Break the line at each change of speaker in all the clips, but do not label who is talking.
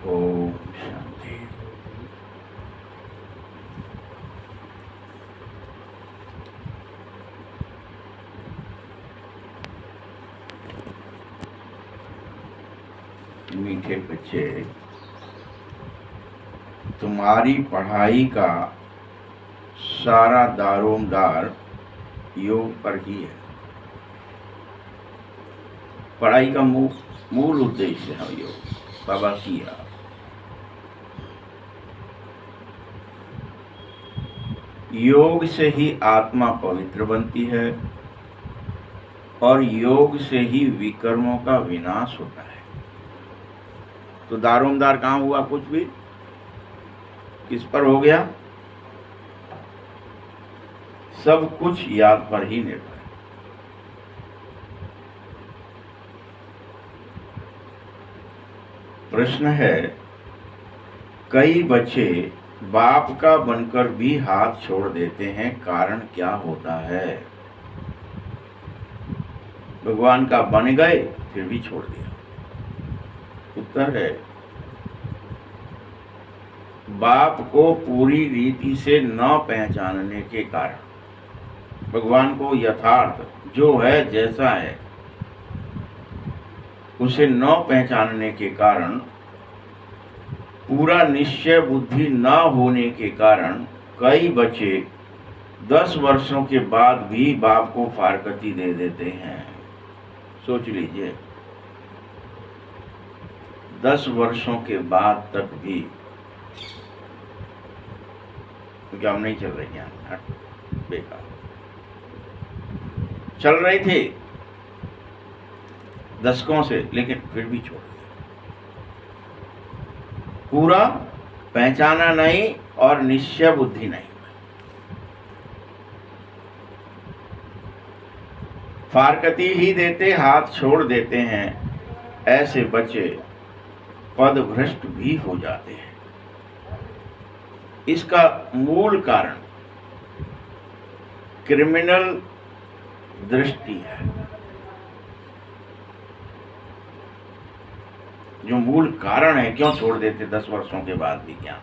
ओम शांति। मीठे बच्चे, तुम्हारी पढ़ाई का सारा दारोमदार योग पर ही है। पढ़ाई का मूल उद्देश्य है योग। बाबा किया योग से ही आत्मा पवित्र बनती है और योग से ही विकर्मों का विनाश होता है। तो दारोमदार कहाँ हुआ? कुछ भी किस पर हो गया? सब कुछ याद पर ही निर्भर है। प्रश्न है, कई बच्चे बाप का बनकर भी हाथ छोड़ देते हैं, कारण क्या होता है? भगवान का बन गए फिर भी छोड़ दिया। उत्तर है, बाप को पूरी रीति से न पहचानने के कारण। भगवान को यथार्थ जो है, जैसा है, उसे न पहचानने के कारण, पूरा निश्चय बुद्धि न होने के कारण कई बच्चे 10 वर्षों के बाद भी बाप को फारकती दे देते हैं। सोच लीजिए, 10 वर्षों के बाद तक भी, क्योंकि हम नहीं चल रहे हैं, बेकार चल रहे थे दशकों से, लेकिन फिर भी छोड़ दिया। पूरा पहचाना नहीं और निश्चय बुद्धि नहीं। फारकती ही देते, हाथ छोड़ देते हैं। ऐसे बच्चे पद भ्रष्ट भी हो जाते हैं। इसका मूल कारण क्रिमिनल दृष्टि है। जो मूल कारण है क्यों छोड़ देते 10 वर्षों के बाद भी ज्ञान,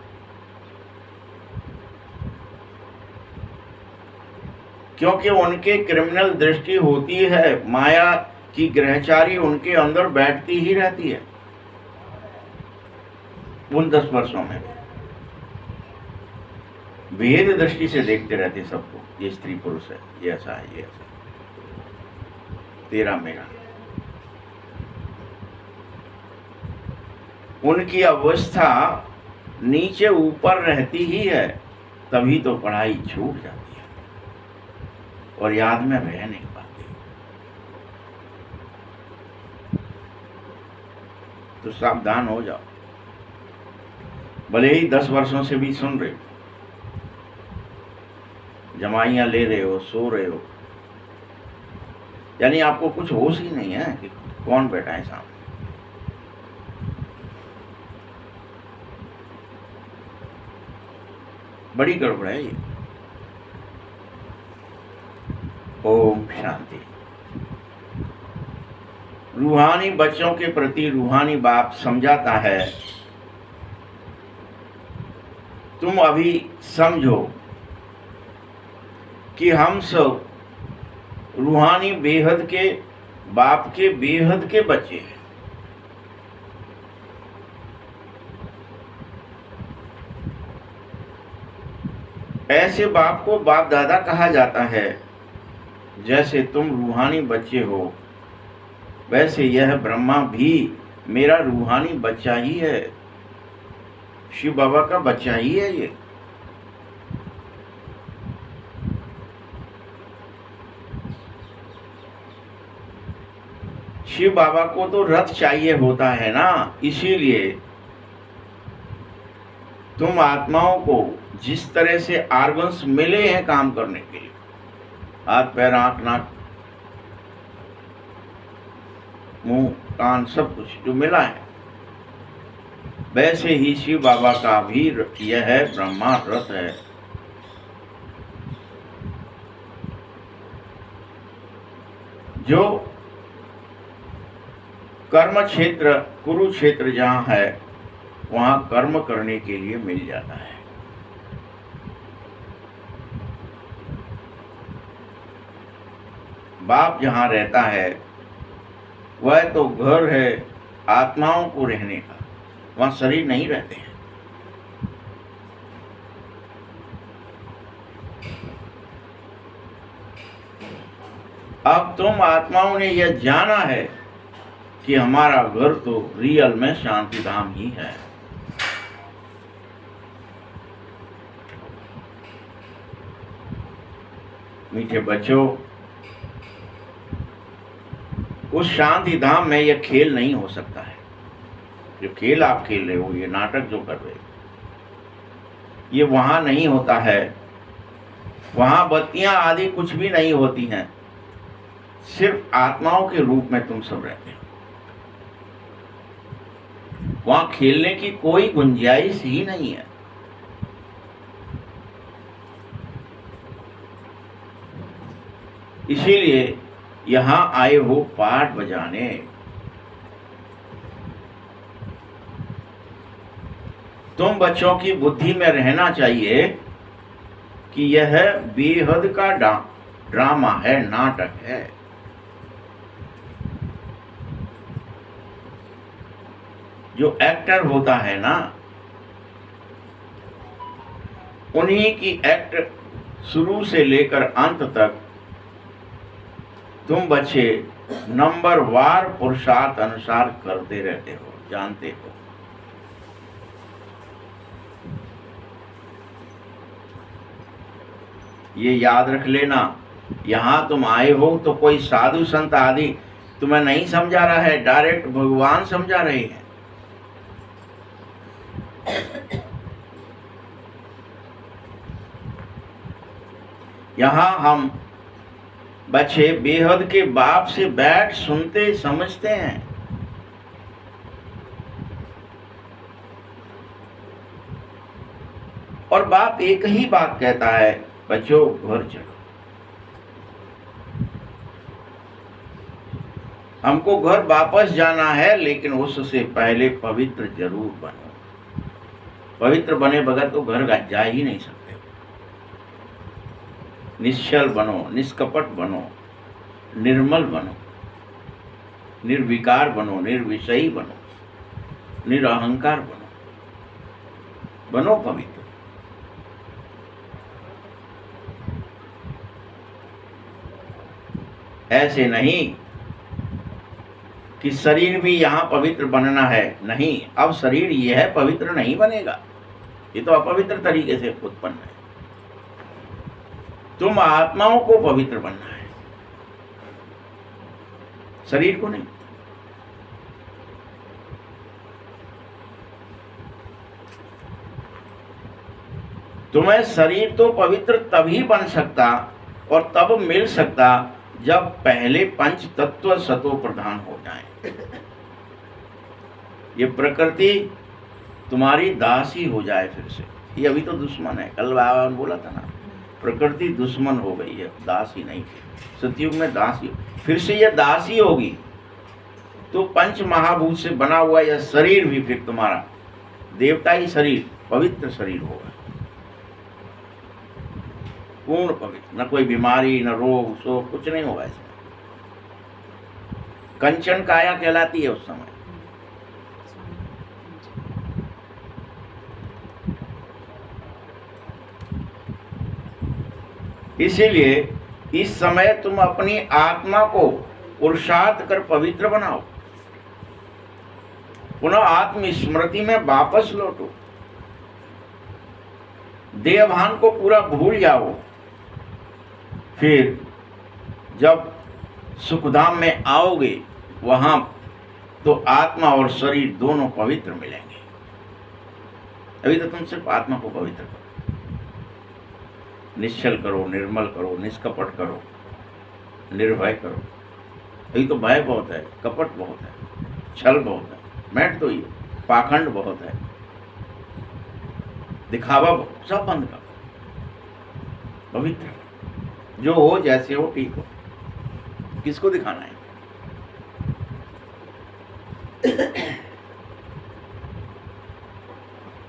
क्योंकि उनके क्रिमिनल दृष्टि होती है। माया की ग्रहचारी उनके अंदर बैठती ही रहती है उन 10 वर्षों में। भेद दृष्टि से देखते रहते सबको, ये स्त्री पुरुष है, ये ऐसा है, ये ऐसा, तेरा मेरा। उनकी अवस्था नीचे ऊपर रहती ही है, तभी तो पढ़ाई छूट जाती है और याद में रह नहीं पाती। तो सावधान हो जाओ। भले ही 10 वर्षों से भी सुन रहे हो, जमाइयां ले रहे हो, सो रहे हो, यानी आपको कुछ होश ही नहीं है कि कौन बैठा है सामने। बड़ी गड़बड़ है ये। ओम शांति। रूहानी बच्चों के प्रति रूहानी बाप समझाता है, तुम अभी समझो कि हम सब रूहानी बेहद के बाप के बेहद के बच्चे हैं। ऐसे बाप को बाप दादा कहा जाता है। जैसे तुम रूहानी बच्चे हो, वैसे यह ब्रह्मा भी मेरा रूहानी बच्चा ही है, शिव बाबा का बच्चा ही है ये। शिव बाबा को तो रथ चाहिए होता है ना, इसीलिए तुम आत्माओं को जिस तरह से आर्गन्स मिले हैं काम करने के लिए, हाथ पैर आंख नाक मुंह कान सब कुछ जो मिला है, वैसे ही शिव बाबा का भी यह है ब्रह्मा रथ है। जो कर्म क्षेत्र कुरुक्षेत्र जहाँ है, वहां कर्म करने के लिए मिल जाता है। बाप जहां रहता है वह तो घर है आत्माओं को रहने का, वहां शरीर नहीं रहते हैं। अब तुम आत्माओं ने यह जाना है कि हमारा घर तो रियल में शांति धाम ही है। मीठे बच्चों, उस शांति धाम में यह खेल नहीं हो सकता है। जो खेल आप खेल रहे हो, ये नाटक जो कर रहे हो, ये वहां नहीं होता है। वहां बत्तियां आदि कुछ भी नहीं होती हैं। सिर्फ आत्माओं के रूप में तुम सब रहते हो। वहां खेलने की कोई गुंजाइश ही नहीं है। इसीलिए यहां आए हो पाठ बजाने। तुम बच्चों की बुद्धि में रहना चाहिए कि यह बेहद का ड्रामा है, नाटक है। जो एक्टर होता है ना, उन्हीं की एक्ट शुरू से लेकर अंत तक तुम बच्चे नंबर वार पुरुषार्थ अनुसार करते रहते हो, जानते हो। ये याद रख लेना, यहां तुम आए हो तो कोई साधु संत आदि तुम्हें नहीं समझा रहा है, डायरेक्ट भगवान समझा रहे हैं। यहां हम बच्चे बेहद के बाप से बैठ सुनते समझते हैं। और बाप एक ही बात कहता है, बच्चों घर चलो। हमको घर वापस जाना है, लेकिन उससे पहले पवित्र जरूर बनो। पवित्र बने बगैर तो घर जा ही नहीं सकते। निश्चल बनो, निष्कपट बनो, निर्मल बनो, निर्विकार बनो, निर्विषयी बनो, निरअहंकार बनो, बनो पवित्र। ऐसे नहीं कि शरीर भी यहां पवित्र बनना है, नहीं। अब शरीर यह है पवित्र नहीं बनेगा, ये तो अपवित्र तरीके से उत्पन्न है। तुम आत्माओं को पवित्र बनना है, शरीर को नहीं। तुम्हें शरीर तो पवित्र तभी बन सकता और तब मिल सकता जब पहले पंच तत्व सतो प्रधान हो जाएं। ये प्रकृति तुम्हारी दासी हो जाए फिर से। ये अभी तो दुश्मन है, कल बाबा ने बोला था ना, प्रकृति दुश्मन हो गई है, दासी नहीं थी। सतयुग में दासी, फिर से यह दासी होगी तो पंच महाभूत से बना हुआ यह शरीर भी फिर तुम्हारा देवताई शरीर, पवित्र शरीर होगा, पूर्ण पवित्र। न कोई बीमारी, न रोग शोक, कुछ नहीं होगा इसमें। कंचन काया कहलाती है उस समय। इसीलिए इस समय तुम अपनी आत्मा को पुरुषार्थ कर पवित्र बनाओ, पुनः आत्म स्मृति में वापस लौटो, देहभान को पूरा भूल जाओ। फिर जब सुखधाम में आओगे वहां तो आत्मा और शरीर दोनों पवित्र मिलेंगे। अभी तो तुम सिर्फ आत्मा को पवित्र करो, निश्चल करो, निर्मल करो, निष्कपट करो, निर्भय करो। अभी तो भय बहुत है, कपट बहुत है, छल बहुत है, मैट तो ये पाखंड बहुत है, दिखावा सब बंद करो, पवित्र। जो हो जैसे हो ठीक हो, किसको दिखाना है?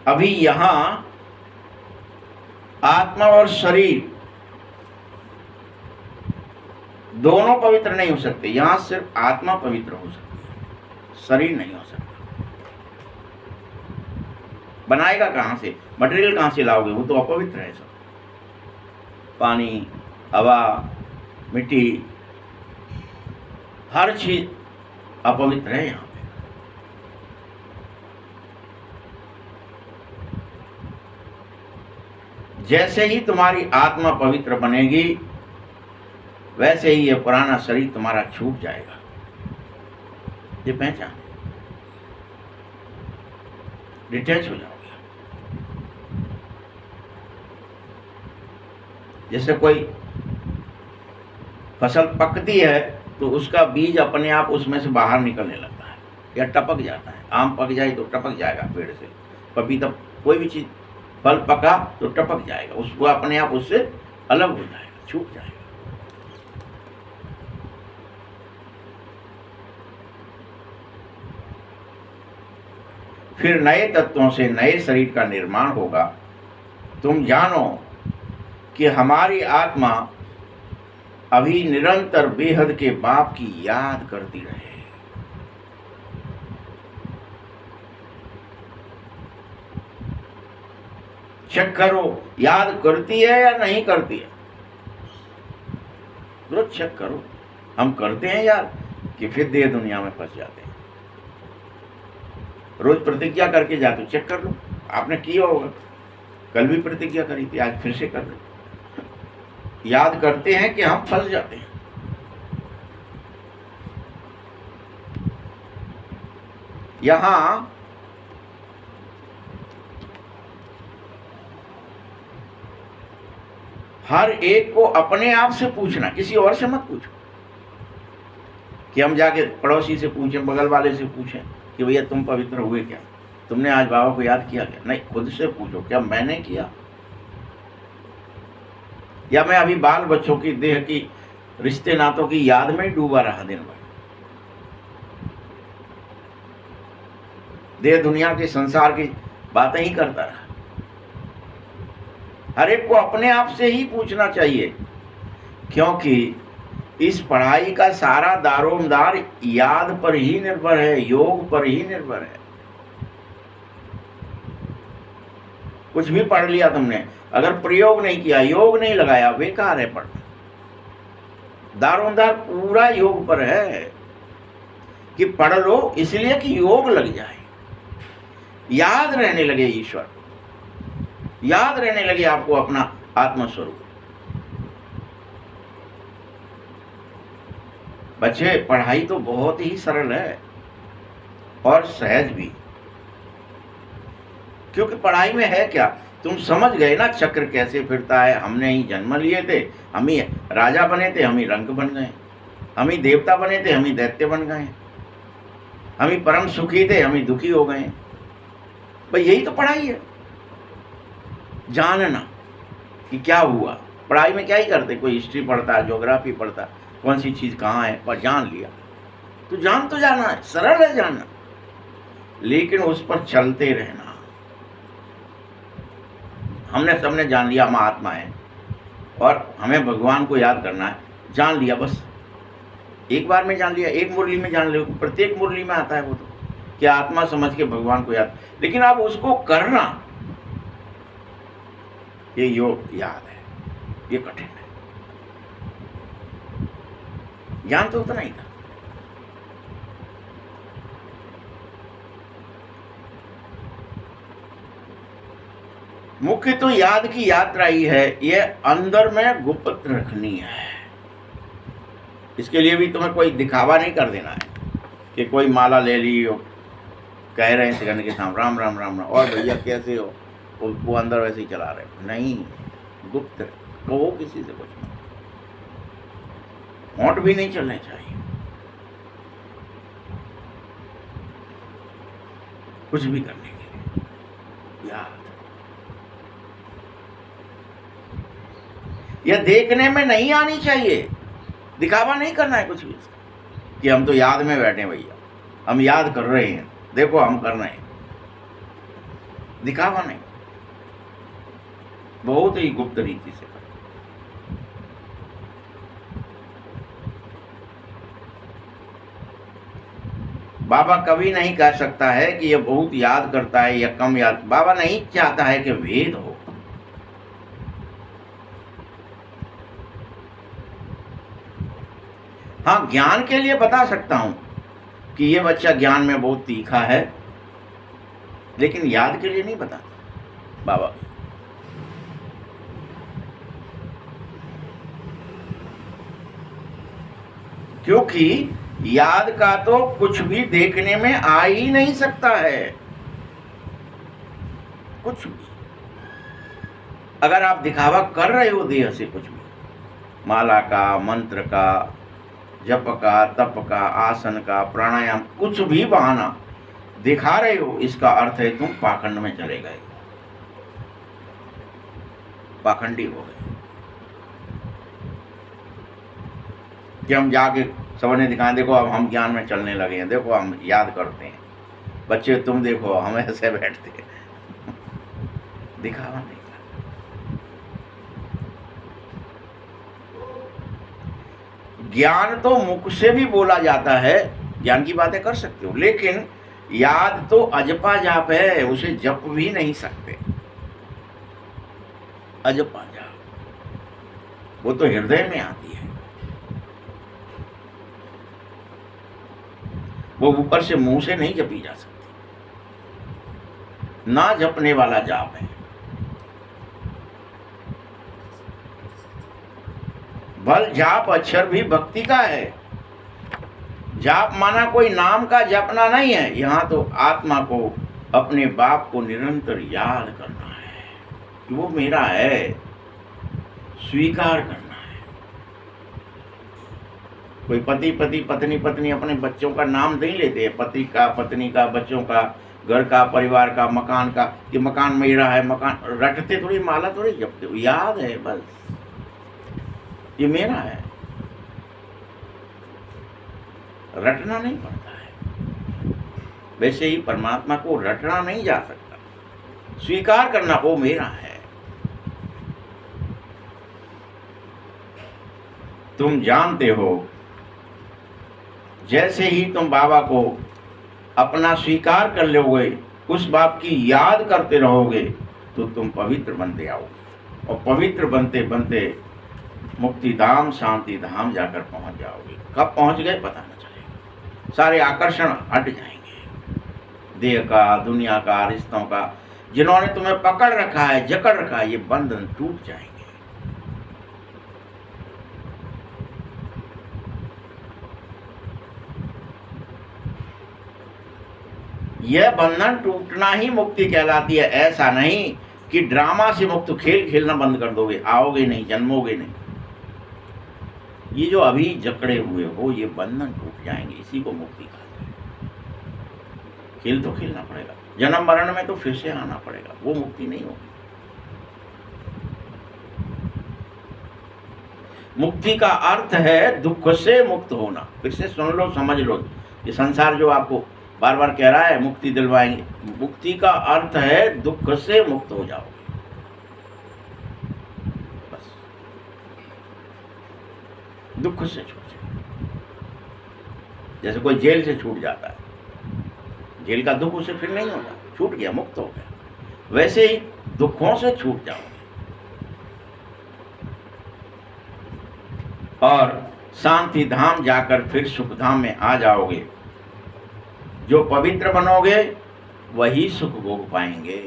अभी यहां आत्मा और शरीर दोनों पवित्र नहीं हो सकते। यहां सिर्फ आत्मा पवित्र हो सकती है, शरीर नहीं हो सकता। बनाएगा कहां से, मटेरियल कहां से लाओगे? वो तो अपवित्र है सब। पानी, हवा, मिट्टी, हर चीज अपवित्र है यहां पे। जैसे ही तुम्हारी आत्मा पवित्र बनेगी, वैसे ही ये पुराना शरीर तुम्हारा छूट जाएगा। ये पहचान, डिटैच हो जाओगे। जैसे कोई फसल पकती है तो उसका बीज अपने आप उसमें से बाहर निकलने लगता है या टपक जाता है। आम पक जाए तो टपक जाएगा पेड़ से, पपीता, कोई भी चीज, फल पका तो टपक जाएगा, उसको अपने आप उससे अलग हो जाएगा, छूट जाएगा। फिर नए तत्वों से नए शरीर का निर्माण होगा। तुम जानो कि हमारी आत्मा अभी निरंतर बेहद के बाप की याद करती रहे। चेक करो, याद करती है या नहीं करती है? रोज चेक करो। हम करते हैं याद कि फिर देह दुनिया में फंस जाते हैं। रोज प्रतिज्ञा करके जाते हो, चेक कर लो, आपने किया होगा, कल भी प्रतिज्ञा करी थी, आज फिर से कर लो। याद करते हैं कि हम फंस जाते हैं। यहां हर एक को अपने आप से पूछना, किसी और से मत पूछो कि हम जाके पड़ोसी से पूछें, बगल वाले से पूछें कि भैया तुम पवित्र हुए क्या, तुमने आज बाबा को याद किया क्या? नहीं, खुद से पूछो, क्या मैंने किया? या मैं अभी बाल बच्चों की देह की रिश्ते नातों की याद में डूबा रहा दिन भर, देह दुनिया के संसार की बातें ही करता रहा? हर एक को अपने आप से ही पूछना चाहिए, क्योंकि इस पढ़ाई का सारा दारोमदार याद पर ही निर्भर है, योग पर ही निर्भर है। कुछ भी पढ़ लिया तुमने, अगर प्रयोग नहीं किया, योग नहीं लगाया, बेकार है पढ़ना। दारोमदार पूरा योग पर है कि पढ़ लो इसलिए कि योग लग जाए, याद रहने लगे ईश्वर, याद रहने लगे आपको अपना आत्मस्वरूप। बच्चे, पढ़ाई तो बहुत ही सरल है और सहज भी, क्योंकि पढ़ाई में है क्या, तुम समझ गए ना चक्र कैसे फिरता है। हमने ही जन्म लिए थे, हम ही राजा बने थे, हम ही रंक बन गए, हम ही देवता बने थे, हम ही दैत्य बन गए, हम ही परम सुखी थे, हम ही दुखी हो गए। भाई यही तो पढ़ाई है, जानना कि क्या हुआ। पढ़ाई में क्या ही करते, कोई हिस्ट्री पढ़ता है, ज्योग्राफी पढ़ता है, कौन सी चीज कहाँ है, पर जान लिया तो जाना है, सरल है जानना, लेकिन उस पर चलते रहना। हमने सबने जान लिया हम आत्मा है और हमें भगवान को याद करना है, जान लिया, बस एक बार में जान लिया, एक मुरली में जान लिया, प्रत्येक मुरली में आता है वो तो, कि आत्मा समझ के भगवान को याद। लेकिन अब उसको करना, ये योग याद है, ये कठिन है। ज्ञान तो उतना ही था। मुख्य तो याद की यात्रा ही है, ये अंदर में गुप्त रखनी है। इसके लिए भी तुम्हें कोई दिखावा नहीं कर देना है कि कोई माला ले ली हो, कह रहे हैं सिखने के सामने राम राम राम राम, और भैया कैसे हो, वो अंदर वैसे ही चला रहे। नहीं, गुप्त कहो, किसी से कुछ नहीं, होंठ भी नहीं चलने चाहिए, कुछ भी करने के लिए याद। यह देखने में नहीं आनी चाहिए, दिखावा नहीं करना है कुछ भी कि हम तो याद में बैठे भैया, हम याद कर रहे हैं, देखो हम कर रहे हैं। दिखावा नहीं, बहुत ही गुप्त रीति से करो। बाबा कभी नहीं कह सकता है कि ये बहुत याद करता है या कम याद। बाबा नहीं चाहता है कि भेद हो। हाँ, ज्ञान के लिए बता सकता हूं कि ये बच्चा ज्ञान में बहुत तीखा है, लेकिन याद के लिए नहीं बताता बाबा। क्योंकि याद का तो कुछ भी देखने में आ ही नहीं सकता है, कुछ भी। अगर आप दिखावा कर रहे हो देह से कुछ भी, माला का, मंत्र का, जप का, तप का, आसन का, प्राणायाम, कुछ भी बहाना दिखा रहे हो, इसका अर्थ है तुम पाखंड में चले गए, पाखंडी हो गए। कि हम जाके सबने दिखाएं, देखो अब हम ज्ञान में चलने लगे हैं, देखो हम याद करते हैं। बच्चे तुम देखो हम ऐसे बैठते हैं। दिखावा नहीं। ज्ञान तो मुख से भी बोला जाता है, ज्ञान की बातें कर सकते हो, लेकिन याद तो अजपा जाप है, उसे जप भी नहीं सकते। अजपा जाप वो तो हृदय में आती है, वो ऊपर से मुंह से नहीं जपी जा सकती। ना जपने वाला जाप है। भल जाप अक्षर भी भक्ति का है। जाप माना कोई नाम का जपना नहीं है, यहाँ तो आत्मा को, अपने बाप को निरंतर याद करना है कि वो मेरा है, स्वीकार करना है। कोई पति पत्नी पत्नी अपने बच्चों का नाम नहीं लेते, पति का, पत्नी का, बच्चों का, घर का, परिवार का, मकान का, कि मकान मेरा है, मकान रटते थोड़ी, माला थोड़ी जपते हो, याद है बस ये मेरा है। रटना नहीं पड़ता है। वैसे ही परमात्मा को रटना नहीं जा सकता, स्वीकार करना वो मेरा है। तुम जानते हो, जैसे ही तुम बाबा को अपना स्वीकार कर लोगे, उस बाप की याद करते रहोगे, तो तुम पवित्र बनते आओगे, और पवित्र बनते बनते मुक्ति धाम, शांति धाम जाकर पहुंच जाओगे। कब पहुंच गए पता न चलेगा। सारे आकर्षण हट जाएंगे, देह का, दुनिया का, रिश्तों का, जिन्होंने तुम्हें पकड़ रखा है, जकड़ रखा है, ये बंधन टूट जाएंगे। यह बंधन टूटना ही मुक्ति कहलाती है। ऐसा नहीं कि ड्रामा से मुक्त खेल खेलना बंद कर दोगे, आओगे नहीं, जन्मोगे नहीं। ये जो अभी जकड़े हुए हो, ये बंधन टूट जाएंगे, इसी को मुक्ति कहते हैं। खेल तो खेलना पड़ेगा, जन्म मरण में तो फिर से आना पड़ेगा, वो मुक्ति नहीं होगी। मुक्ति का अर्थ है दुख से मुक्त होना। फिर से सुन लो, समझ लो, ये संसार जो आपको बार बार कह रहा है मुक्ति दिलवाएंगे, मुक्ति का अर्थ है दुख से मुक्त हो जाओगे, बस दुख से छूट जाए। जैसे कोई जेल से छूट जाता है, जेल का दुख उसे फिर नहीं होता, छूट गया, मुक्त हो गया, वैसे ही दुखों से छूट जाओगे और शांति धाम जाकर फिर सुख धाम में आ जाओगे। जो पवित्र बनोगे वही सुख भोग पाएंगे,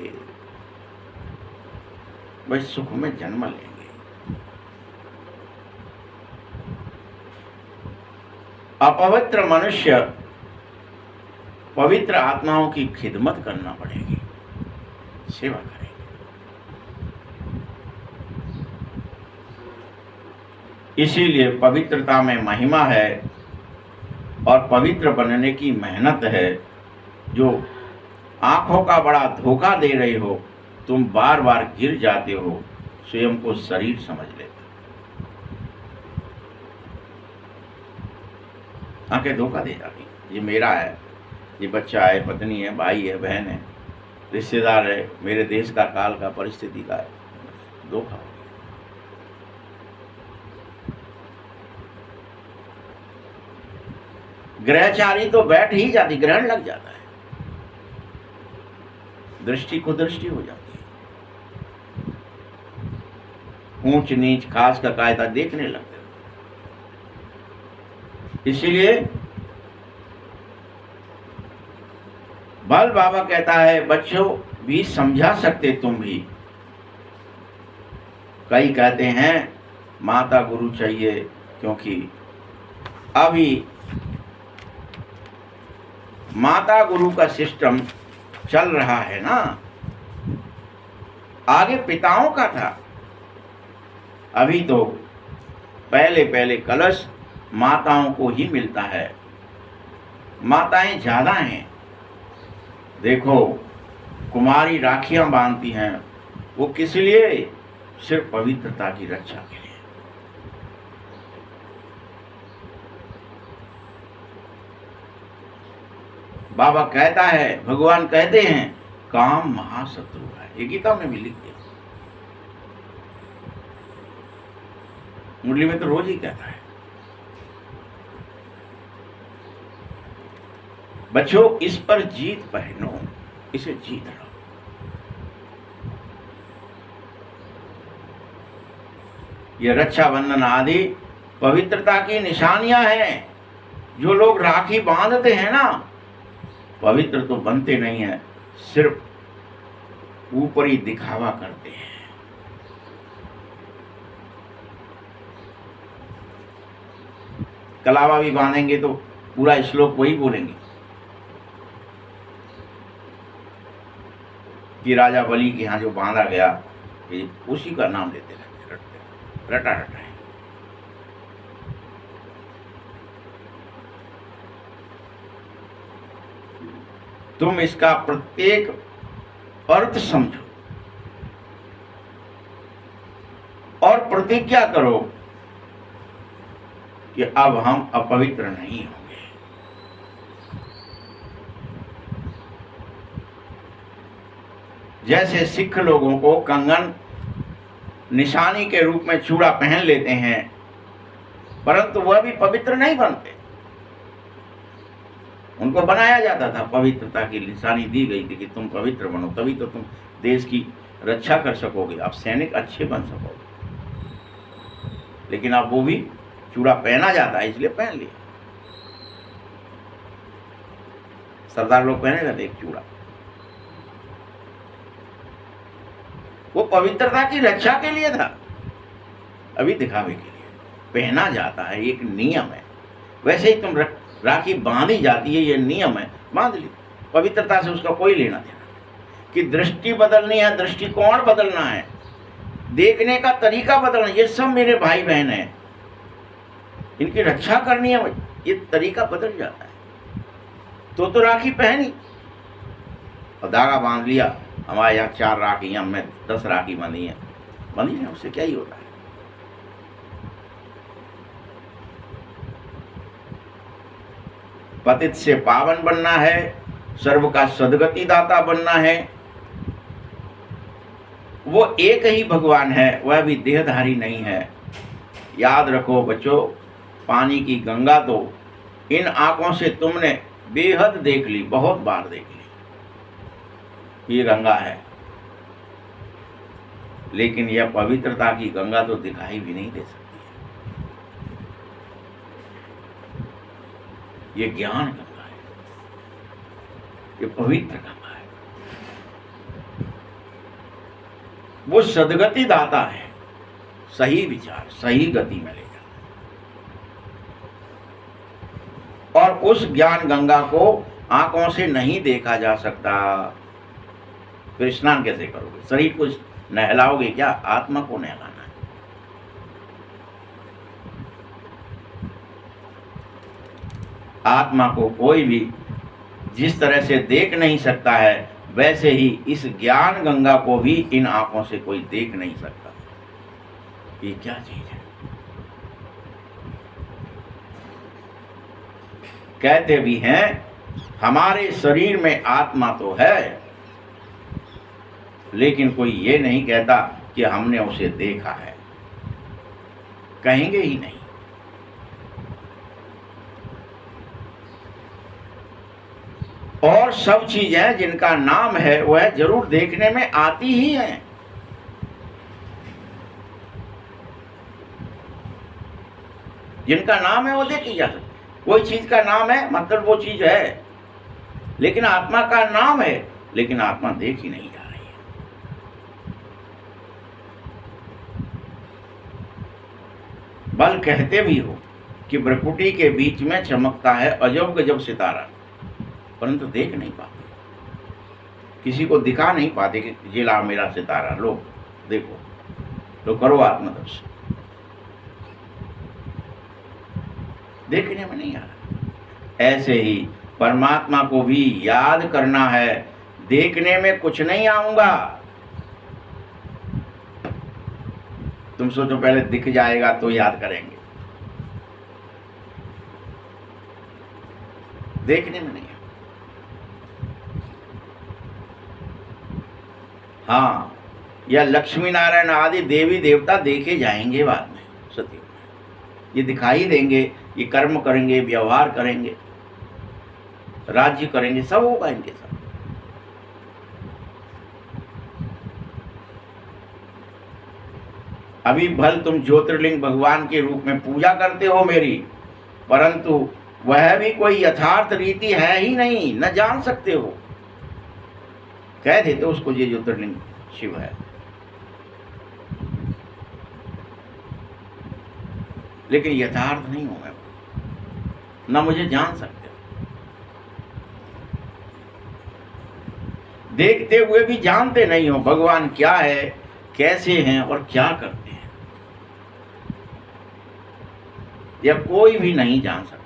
वही सुख में जन्म लेंगे। अपवित्र मनुष्य पवित्र आत्माओं की खिदमत करना पड़ेगी, सेवा करेंगे। इसीलिए पवित्रता में महिमा है और पवित्र बनने की मेहनत है। जो आंखों का बड़ा धोखा दे रहे हो, तुम बार बार गिर जाते हो, स्वयं को शरीर समझ लेते हो। आंखें धोखा दे जाती, ये मेरा है, ये बच्चा है, पत्नी है, भाई है, बहन है, रिश्तेदार है, मेरे देश का, काल का, परिस्थिति का है, धोखा हो गया। ग्रहचारी तो बैठ ही जाती, ग्रहण लग जाता है, दृष्टि को दृष्टि हो जाती है, ऊंच नीच खास का कायदा देखने लगते हो। इसीलिए बल बाबा कहता है, बच्चों भी समझा सकते तुम भी। कई कहते हैं माता गुरु चाहिए, क्योंकि अभी माता गुरु का सिस्टम चल रहा है ना, आगे पिताओं का था। अभी तो पहले पहले कलश माताओं को ही मिलता है, माताएं ज्यादा हैं। देखो कुमारी राखियां बांधती हैं, वो किस लिए? सिर्फ पवित्रता की रक्षा के लिए। बाबा कहता है, भगवान कहते हैं, काम महाशत्रु है। ये गीता में भी लिख दिया, मुरली में तो रोज ही कहता है। बच्चों इस पर जीत पहनो, इसे जीत लो। ये रक्षाबंधन आदि पवित्रता की निशानियां हैं। जो लोग राखी बांधते हैं ना, पवित्र तो बनते नहीं है, सिर्फ ऊपरी दिखावा करते हैं। कलावा भी बांधेंगे तो पूरा श्लोक वही बोलेंगे कि राजा बलि के यहाँ जो बांधा गया, उसी का नाम लेते रहते, रटा रटा है। तुम इसका प्रत्येक अर्थ समझो और प्रतिज्ञा करो कि अब हम अपवित्र नहीं होंगे। जैसे सिख लोगों को कंगन निशानी के रूप में चूड़ा पहन लेते हैं, परंतु वह भी पवित्र नहीं बनते। उनको बनाया जाता था, पवित्रता की निशानी दी गई थी कि तुम पवित्र बनो, तभी तो तुम देश की रक्षा कर सकोगे, आप सैनिक अच्छे बन सकोगे। लेकिन अब वो भी चूड़ा पहना जाता है, इसलिए पहन लिया। सरदार लोग पहने जाते एक चूड़ा, वो पवित्रता की रक्षा के लिए था, अभी दिखावे के लिए पहना जाता है, एक नियम है। वैसे ही तुम राखी बांधी जाती है, ये नियम है, बांध ली। पवित्रता से उसका कोई लेना देना कि दृष्टि बदलनी है, दृष्टिकोण बदलना है, देखने का तरीका बदलना। ये सब मेरे भाई बहन हैं, इनकी रक्षा करनी है, ये तरीका बदल जाता है। तो राखी पहनी और धागा बांध लिया। हमारे यहाँ 4 राखियां, मैं 10 राखी बंधी है, उससे क्या ही होता है। पतित से पावन बनना है, सर्व का सद्गति दाता बनना है। वो एक ही भगवान है, वह भी देहधारी नहीं है। याद रखो बच्चों, पानी की गंगा तो इन आंखों से तुमने बेहद देख ली, बहुत बार देख ली, ये गंगा है। लेकिन यह पवित्रता की गंगा तो दिखाई भी नहीं दे सकती है। ये ज्ञान गंगा है, ये पवित्र गंगा है, वो सद्गति दाता है, सही विचार सही गति में ले जाता। और उस ज्ञान गंगा को आंखों से नहीं देखा जा सकता। फिर स्नान कैसे करोगे? शरीर को नहलाओगे क्या? आत्मा को नहलाना है। आत्मा को कोई भी जिस तरह से देख नहीं सकता है, वैसे ही इस ज्ञान गंगा को भी इन आंखों से कोई देख नहीं सकता। ये क्या चीज है? कहते भी हैं हमारे शरीर में आत्मा तो है, लेकिन कोई ये नहीं कहता कि हमने उसे देखा है, कहेंगे ही नहीं। और सब चीजें जिनका नाम है वह जरूर देखने में आती ही हैं। जिनका नाम है वो देखी जा सकती। कोई चीज का नाम है मतलब वो चीज है, लेकिन आत्मा का नाम है, लेकिन आत्मा देखी नहीं जा रही है। बल कहते भी हो कि भ्रकुटी के बीच में चमकता है अजब गजब सितारा, परंतु देख नहीं पाते, किसी को दिखा नहीं पाते कि ये ला मेरा सितारा, लो देखो, तो करो आत्मदर्शन। देखने में नहीं आ रहा। ऐसे ही परमात्मा को भी याद करना है, देखने में कुछ नहीं आऊंगा। तुम सोचो पहले दिख जाएगा तो याद करेंगे, देखने में नहीं आऊंगा। हाँ, या लक्ष्मी नारायण आदि देवी देवता देखे जाएंगे बाद में, सत्य ये दिखाई देंगे, ये कर्म करेंगे, व्यवहार करेंगे, राज्य करेंगे, सब होगा इनके साथ। अभी भल तुम ज्योतिर्लिंग भगवान के रूप में पूजा करते हो मेरी, परंतु वह भी कोई यथार्थ रीति है ही नहीं, न जान सकते हो। कह देते हो उसको ये ज्योतिर्लिंग शिव है, लेकिन यथार्थ नहीं हूं मैं, न मुझे जान सकते हो। देखते हुए भी जानते नहीं हो भगवान क्या है, कैसे हैं और क्या करते हैं, यह कोई भी नहीं जान सकता।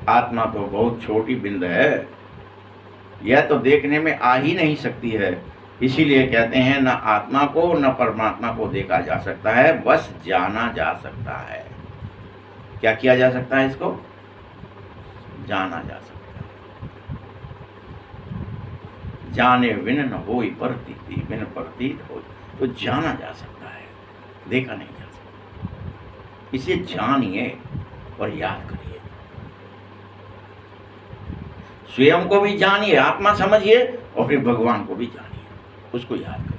आत्मा तो बहुत छोटी बिंद है, यह तो देखने में आ ही नहीं सकती है। इसीलिए कहते हैं न आत्मा को न परमात्मा को देखा जा सकता है, बस जाना जा सकता है। क्या किया जा सकता है? इसको जाना जा सकता है। जाने बिन न होई प्रतीति, बिन प्रतीत होई, तो जाना जा सकता है, देखा नहीं जा सकता। इसे जानिए और याद करिए, स्वयं को भी जानिए, आत्मा समझिए, और फिर भगवान को भी जानिए, उसको याद करिए।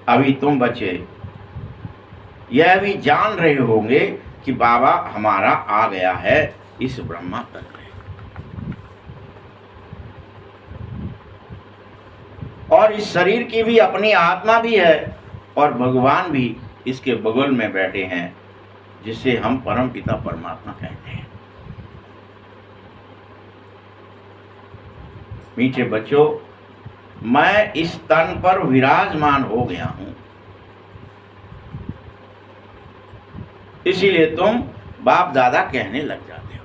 अभी तुम बच्चे यह भी जान रहे होंगे कि बाबा हमारा आ गया है इस ब्रह्मा तन में, और इस शरीर की भी अपनी आत्मा भी है, और भगवान भी इसके बगल में बैठे हैं, जिसे हम परम पिता परमात्मा कहते हैं। मीठे बच्चों, मैं इस तन पर विराजमान हो गया हूं, इसीलिए तुम बाप दादा कहने लग जाते हो।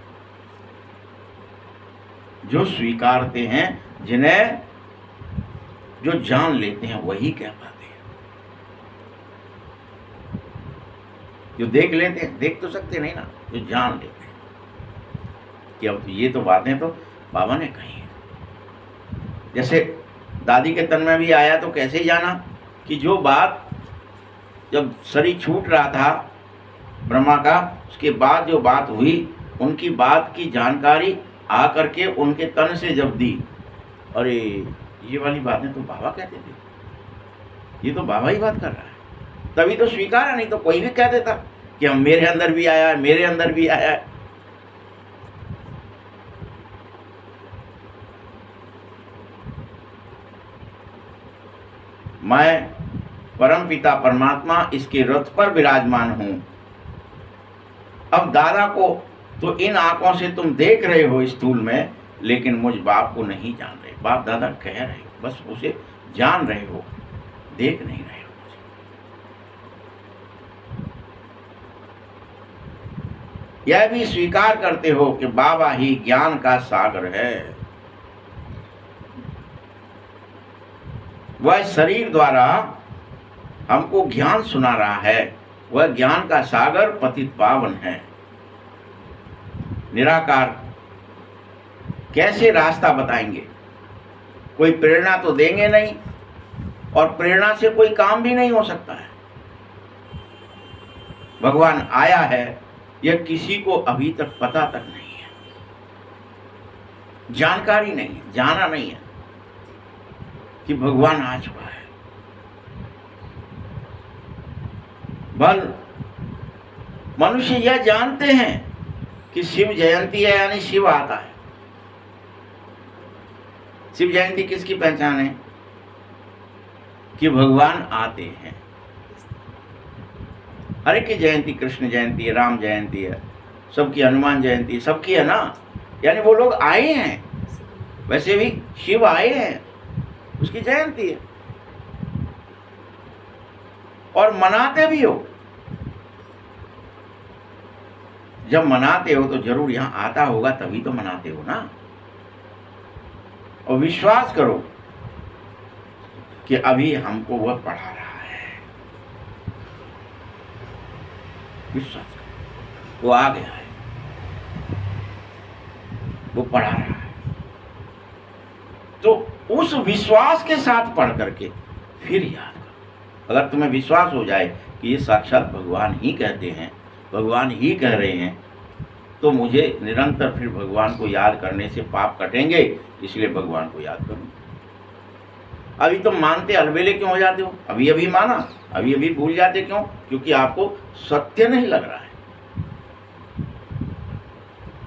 जो स्वीकारते हैं, जिन्हें जो जान लेते हैं, वही कह पाते हैं। जो देख लेते हैं, देख तो सकते नहीं ना, जो जान लेते हैं कि अब ये तो बातें तो बाबा ने कही हैं। जैसे दादी के तन में भी आया तो कैसे जाना कि जो बात जब शरीर छूट रहा था ब्रह्मा का, उसके बाद जो बात हुई, उनकी बात की जानकारी आकर के उनके तन से जब दी, अरे ये वाली बातें तो बाबा कहते थे, ये तो बाबा ही बात कर रहा है, तभी तो स्वीकारा, नहीं तो कोई भी कह देता कि हम मेरे अंदर भी आया है, मेरे अंदर भी आया है। मैं परम पिता परमात्मा इसके रथ पर विराजमान हूं। अब दादा को तो इन आंखों से तुम देख रहे हो स्थूल में, लेकिन मुझ बाप को नहीं जान रहे। बाप दादा कह रहे हो, बस उसे जान रहे हो, देख नहीं रहे हो। यह भी स्वीकार करते हो कि बाबा ही ज्ञान का सागर है। वह शरीर द्वारा हमको ज्ञान सुना रहा है, वह ज्ञान का सागर पतित पावन है। निराकार कैसे रास्ता बताएंगे? कोई प्रेरणा तो देंगे नहीं, और प्रेरणा से कोई काम भी नहीं हो सकता है। भगवान आया है यह किसी को अभी तक पता तक नहीं है, जानकारी नहीं है, जाना नहीं है कि भगवान आ चुका है। बल मनुष्य यह जानते हैं कि शिव जयंती है यानी शिव आता है। शिव जयंती किसकी पहचान है? कि भगवान आते हैं। हर एक की जयंती, कृष्ण जयंती है, राम जयंती है, सबकी हनुमान जयंती है, सबकी है ना, यानी वो लोग आए हैं। वैसे भी शिव आए हैं, उसकी जयंती है, और मनाते भी हो। जब मनाते हो तो जरूर यहां आता होगा, तभी तो मनाते हो ना। और विश्वास करो कि अभी हमको वह पढ़ा रहा है। विश्वास करो, वो आ गया है, वो पढ़ा रहा है। तो उस विश्वास के साथ पढ़ करके फिर याद करो। अगर तुम्हें विश्वास हो जाए कि ये साक्षात भगवान ही कहते हैं, भगवान ही कह रहे हैं, तो मुझे निरंतर फिर भगवान को याद करने से पाप कटेंगे, इसलिए भगवान को याद करूं। अभी तुम मानते अलबेले क्यों हो जाते हो? अभी अभी माना, अभी अभी भूल जाते क्यों? क्योंकि आपको सत्य नहीं लग रहा है,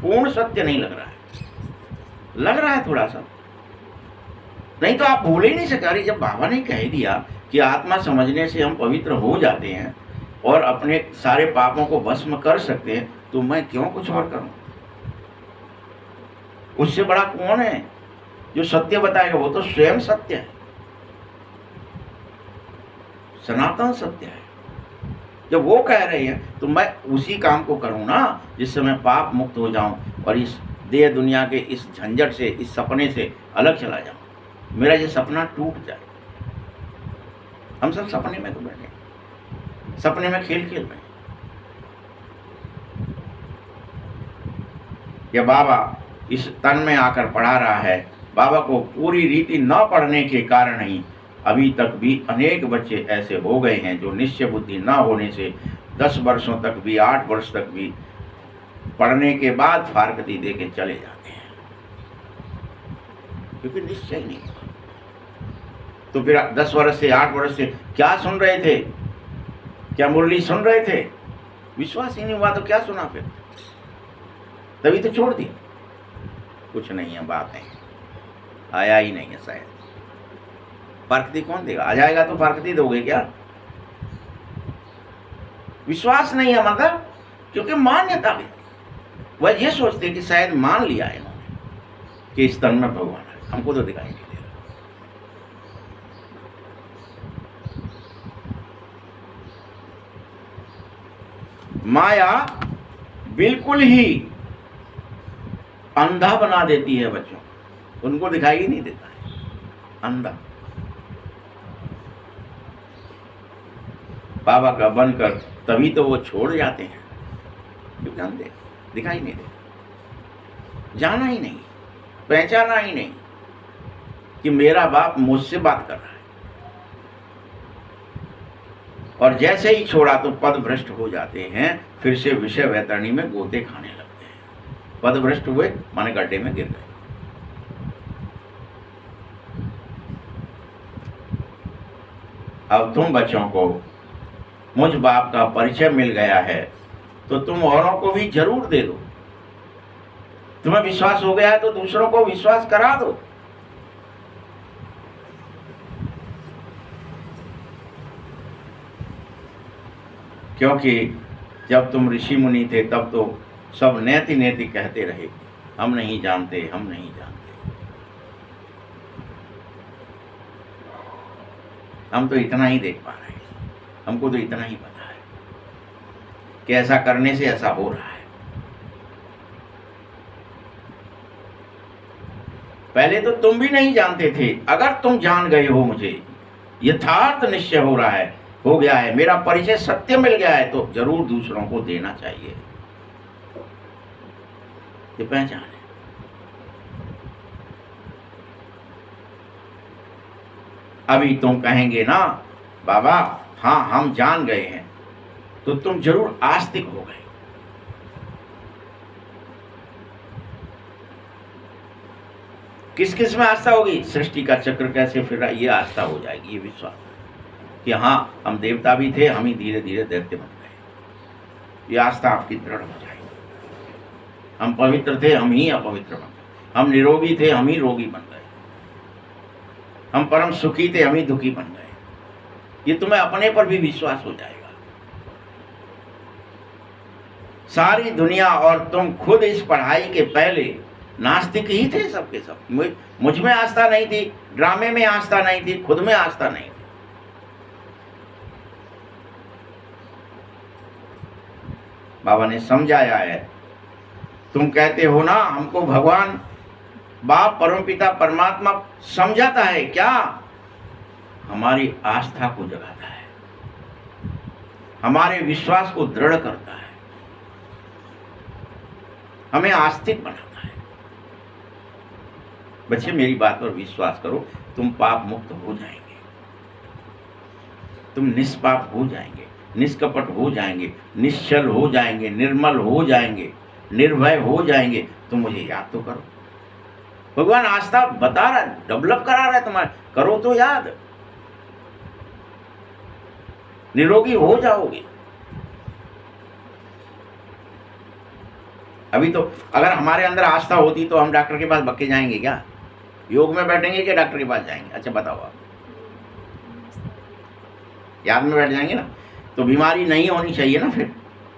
पूर्ण सत्य नहीं लग रहा है। लग रहा है थोड़ा सा, नहीं तो आप भूल ही नहीं सका। जब बाबा ने कह दिया कि आत्मा समझने से हम पवित्र हो जाते हैं और अपने सारे पापों को भस्म कर सकते हैं, तो मैं क्यों कुछ और करूं? उससे बड़ा कौन है जो सत्य बताएगा? वो तो स्वयं सत्य है, सनातन सत्य है। जब वो कह रहे हैं तो मैं उसी काम को करूं ना, जिससे मैं पाप मुक्त हो जाऊं और इस देह दुनिया के इस झंझट से, इस सपने से अलग चला जाऊं, मेरा ये सपना टूट जाए। हम सब सपने में तो बैठे, सपने में खेल खेल रहे हैं। यह बाबा इस तन में आकर पढ़ा रहा है। बाबा को पूरी रीति न पढ़ने के कारण ही अभी तक भी अनेक बच्चे ऐसे हो गए हैं जो निश्चय बुद्धि न होने से 10 वर्षों तक भी, 8 वर्ष तक भी पढ़ने के बाद फारकती दे के चले जाते हैं, क्योंकि निश्चय नहीं। तो फिर 10 वर्ष से, 8 वर्ष से क्या सुन रहे थे? क्या मुरली सुन रहे थे? विश्वास ही नहीं हुआ तो क्या सुना फिर? तभी तो छोड़ दिया। कुछ नहीं है, बात नहीं, आया ही नहीं है शायद। फारकती कौन देगा? आ जाएगा तो फारकती दोगे क्या? विश्वास नहीं है मतलब, क्योंकि मान्यता भी, वह ये सोचते कि शायद मान लिया है इन्होंने कि इस तन में भगवान है, हमको तो दिखाई नहीं दे रहा। माया बिल्कुल ही अंधा बना देती है बच्चों, उनको दिखाई ही नहीं देता है, अंधा। बाबा का बनकर तभी तो वो छोड़ जाते हैं, क्योंकि अंधे, दिखाई नहीं देता, जाना ही नहीं, पहचाना ही नहीं कि मेरा बाप मुझसे बात कर रहा है। और जैसे ही छोड़ा तो पद भ्रष्ट हो जाते हैं, फिर से विषय वैतरणी में गोते खाने लगते हैं। पद भ्रष्ट हुए माने गड्ढे में गिर गए। अब तुम बच्चों को मुझ बाप का परिचय मिल गया है, तो तुम औरों को भी जरूर दे दो। तुम्हें विश्वास हो गया है तो दूसरों को विश्वास करा दो। क्योंकि जब तुम ऋषि मुनि थे तब तो सब नेति नेति कहते रहे, हम नहीं जानते, हम नहीं जानते। हम तो इतना ही देख पा रहे हैं, हमको तो इतना ही पता है कि ऐसा करने से ऐसा हो रहा है। पहले तो तुम भी नहीं जानते थे। अगर तुम जान गए हो, मुझे यथार्थ निश्चय हो रहा है, हो गया है, मेरा परिचय सत्य मिल गया है, तो जरूर दूसरों को देना चाहिए। ये पहचान है। अभी तुम कहेंगे ना बाबा हाँ हम जान गए हैं, तो तुम जरूर आस्तिक हो गए। किस किस में आस्था होगी? सृष्टि का चक्र कैसे फिर रहा, ये आस्था हो जाएगी, ये विश्वास कि हाँ हम देवता भी थे, हम ही धीरे धीरे दैत्य बन गए। ये आस्था आपकी दृढ़ हो जाएगी। हम पवित्र थे, हम ही अपवित्र बन गए। हम निरोगी थे, हम ही रोगी बन गए। हम परम सुखी थे, हम ही दुखी बन गए। ये तुम्हें अपने पर भी विश्वास हो जाएगा। सारी दुनिया और तुम खुद इस पढ़ाई के पहले नास्तिक ही थे सबके सब। मुझ में आस्था नहीं थी, ड्रामे में आस्था नहीं थी, खुद में आस्था नहीं थी। बाबा ने समझाया है। तुम कहते हो ना हमको भगवान बाप परमपिता परमात्मा समझाता है, क्या? हमारी आस्था को जगाता है, हमारे विश्वास को दृढ़ करता है, हमें आस्तिक बनाता है। बच्चे मेरी बात पर विश्वास करो, तुम पाप मुक्त हो जाएंगे, तुम निष्पाप हो जाएंगे, निष्कपट हो जाएंगे, निश्चल हो जाएंगे, निर्मल हो जाएंगे, निर्भय हो जाएंगे। तुम मुझे याद तो करो। भगवान आस्था बता रहा है, डेवलप करा रहा है तुम्हारे, करो तो याद, निरोगी हो जाओगे। अभी तो अगर हमारे अंदर आस्था होती तो हम डॉक्टर के पास बक्के जाएंगे क्या? योग में बैठेंगे कि डॉक्टर के पास जाएंगे? अच्छा बताओ आप, याद में बैठ जाएंगे ना, तो बीमारी नहीं होनी चाहिए ना फिर।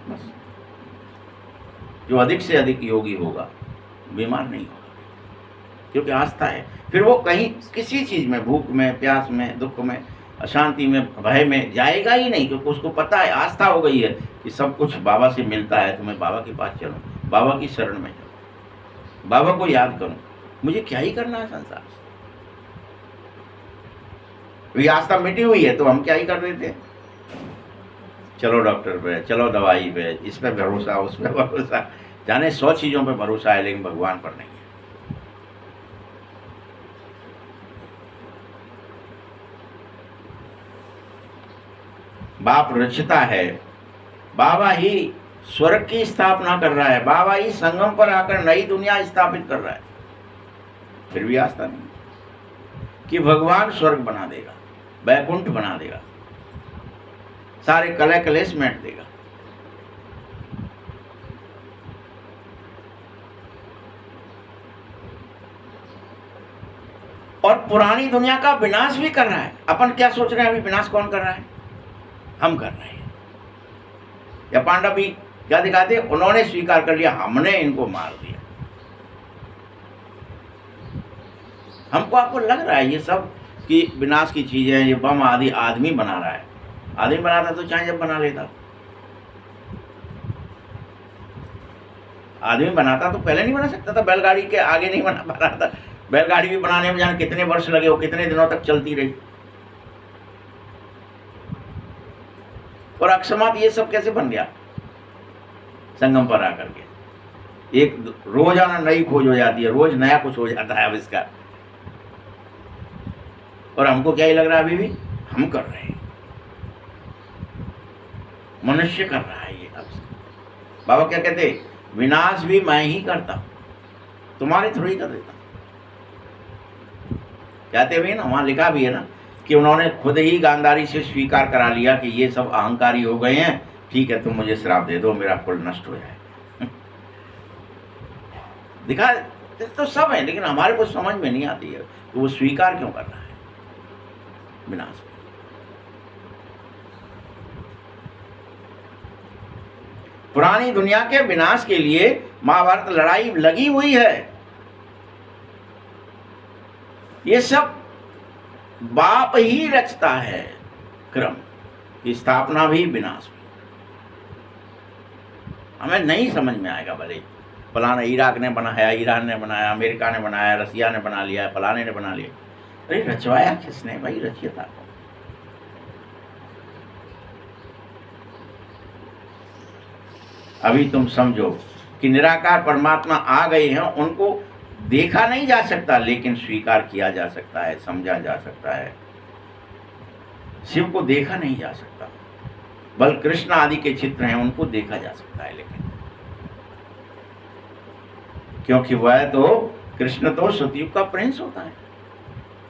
बस जो अधिक से अधिक योगी होगा बीमार नहीं होगा, क्योंकि आस्था है। फिर वो कहीं किसी चीज में, भूख में, प्यास में, दुख में, अशांति में, भय में जाएगा ही नहीं, क्योंकि उसको पता है, आस्था हो गई है कि सब कुछ बाबा से मिलता है। तो मैं बाबा के पास चलूं, बाबा की शरण में चलूं, बाबा को याद करूं, मुझे क्या ही करना है संसार से। ये आस्था मिटी हुई है तो हम क्या ही कर रहे थे? चलो डॉक्टर पे, चलो दवाई पे, इस पे भरोसा, उस पे भरोसा, जाने 100 चीजों पे भरोसा है, लेकिन भगवान पर नहीं है। बाप रचता है, बाबा ही स्वर्ग की स्थापना कर रहा है, बाबा ही संगम पर आकर नई दुनिया स्थापित कर रहा है। फिर भी आस्था नहीं कि भगवान स्वर्ग बना देगा, वैकुंठ बना देगा, सारे कलह कलेश मिट देगा। और पुरानी दुनिया का विनाश भी कर रहा है। अपन क्या सोच रहे हैं अभी, विनाश कौन कर रहा है? हम कर रहे हैं। या पांडव भी क्या दिखाते? उन्होंने स्वीकार कर लिया, हमने इनको मार दिया। हमको आपको लग रहा है ये सब कि विनाश की चीजें, ये बम आदि आदमी बना रहा है। आदमी बनाता तो चाहे जब बना लेता। आदमी बनाता तो पहले नहीं बना सकता था, बैलगाड़ी के आगे नहीं बना पा रहा था। बैलगाड़ी भी बनाने में जाने कितने वर्ष लगे, वो कितने दिनों तक चलती रही। और अकस्मात ये सब कैसे बन गया? संगम पर आकर के एक रोजाना नई खोज हो जाती है, रोज नया कुछ हो जाता है आविष्कार। और हमको क्या ही लग रहा है अभी भी हम कर रहे हैं, मनुष्य कर रहा है ये आविष्कार। बाबा क्या कहते? विनाश भी मैं ही करता हूं, तुम्हारे थ्रू ही कर देता हूं। कहते भी ना, वहां लिखा भी है ना कि उन्होंने खुद ही गांधारी से स्वीकार करा लिया कि ये सब अहंकारी हो गए हैं, ठीक है तुम मुझे श्राप दे दो, मेरा कुल नष्ट हो जाए। दिखा तो सब है, लेकिन हमारे को समझ में नहीं आती है तो वो स्वीकार क्यों कर रहा है विनाश। पुरानी दुनिया के विनाश के लिए महाभारत लड़ाई लगी हुई है। ये सब बाप ही रचता है क्रम, स्थापना भी विनाश भी। हमें नहीं समझ में आएगा, भले फलाना इराक ने बनाया, ईरान ने बनाया, अमेरिका ने बनाया, रसिया ने बना लिया, फलाने ने बना लिया। अरे रचवाया किसने भाई? रचियता को। अभी तुम समझो कि निराकार परमात्मा आ गए हैं, उनको देखा नहीं जा सकता लेकिन स्वीकार किया जा सकता है, समझा जा सकता है। शिव को देखा नहीं जा सकता, बल कृष्ण आदि के चित्र हैं उनको देखा जा सकता है, लेकिन क्योंकि वह तो कृष्ण तो सतयुग का प्रिंस होता है,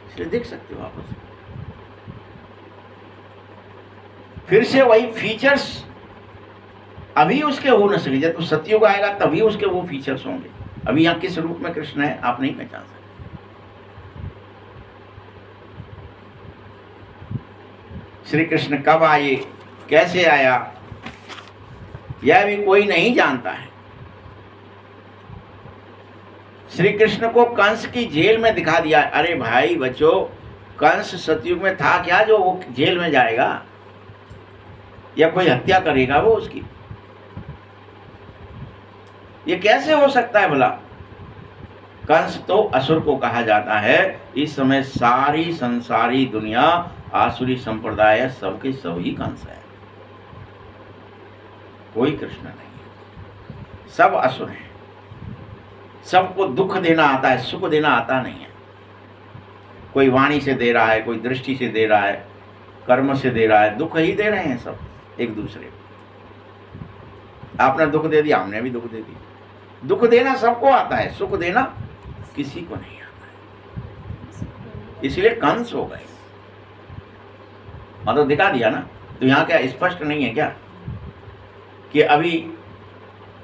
इसलिए देख सकते हो आप उसे। फिर से वही फीचर्स अभी उसके हो न सके, जब तो सतयुग आएगा तभी उसके वो फीचर्स होंगे। अभी यहाँ किस रूप में कृष्ण है आप नहीं पहचान सकते। श्री कृष्ण कब आए, कैसे आया, यह भी कोई नहीं जानता है। श्री कृष्ण को कंस की जेल में दिखा दिया। अरे भाई बच्चों, कंस सतयुग में था क्या जो वो जेल में जाएगा, या कोई हत्या करेगा वो उसकी? ये कैसे हो सकता है भला? कंस तो असुर को कहा जाता है। इस समय सारी संसारी दुनिया आसुरी संप्रदाय है, सबके सभी कंस है, कोई कृष्ण नहीं है, सब असुर हैं। सबको दुख देना आता है, सुख देना आता नहीं है। कोई वाणी से दे रहा है, कोई दृष्टि से दे रहा है, कर्म से दे रहा है, दुख ही दे रहे हैं सब एक दूसरे को। आपने दुख दे दिया, हमने भी दुख दे दिया। दुख देना सबको आता है, सुख देना किसी को नहीं आता है, इसलिए कंस हो गए। मतलब दिखा दिया ना। तो यहाँ क्या स्पष्ट नहीं है क्या कि अभी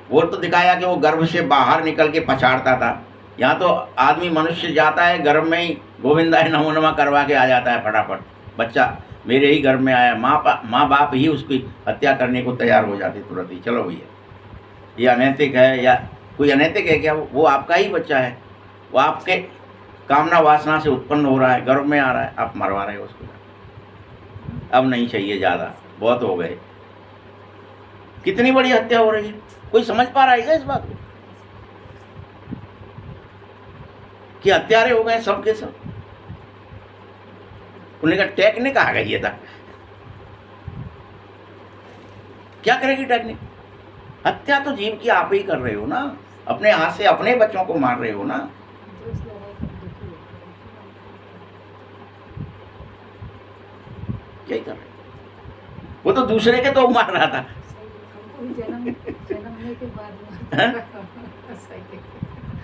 वो तो दिखाया कि वो गर्भ से बाहर निकल के पछाड़ता था। यहाँ तो आदमी मनुष्य जाता है गर्भ में ही गोविंदाय नमो नमः करवा के आ जाता है फटाफट। बच्चा मेरे ही गर्भ में आया, माँ बाप ही उसकी हत्या करने को तैयार हो जाते तुरंत ही। चलो भैया, ये अनैतिक है या कोई अनैतिक है क्या? वो आपका ही बच्चा है, वो आपके कामना वासना से उत्पन्न हो रहा है, गर्भ में आ रहा है, आप मरवा रहे हो उसको। अब नहीं चाहिए ज़्यादा, बहुत हो गए। कितनी बड़ी हत्या हो रही है, कोई समझ पा रहा है क्या इस बात को कि हत्यारे हो गए सब के सब? उन्होंने कहा टेक्निक आ गई है था। क्या करेगी टेक्निक? हत्या तो जीव की आप ही कर रहे हो ना, अपने हाथ से अपने बच्चों को मार रहे हो ना। क्या कर रहे हो? वो तो दूसरे के तो मार रहा था।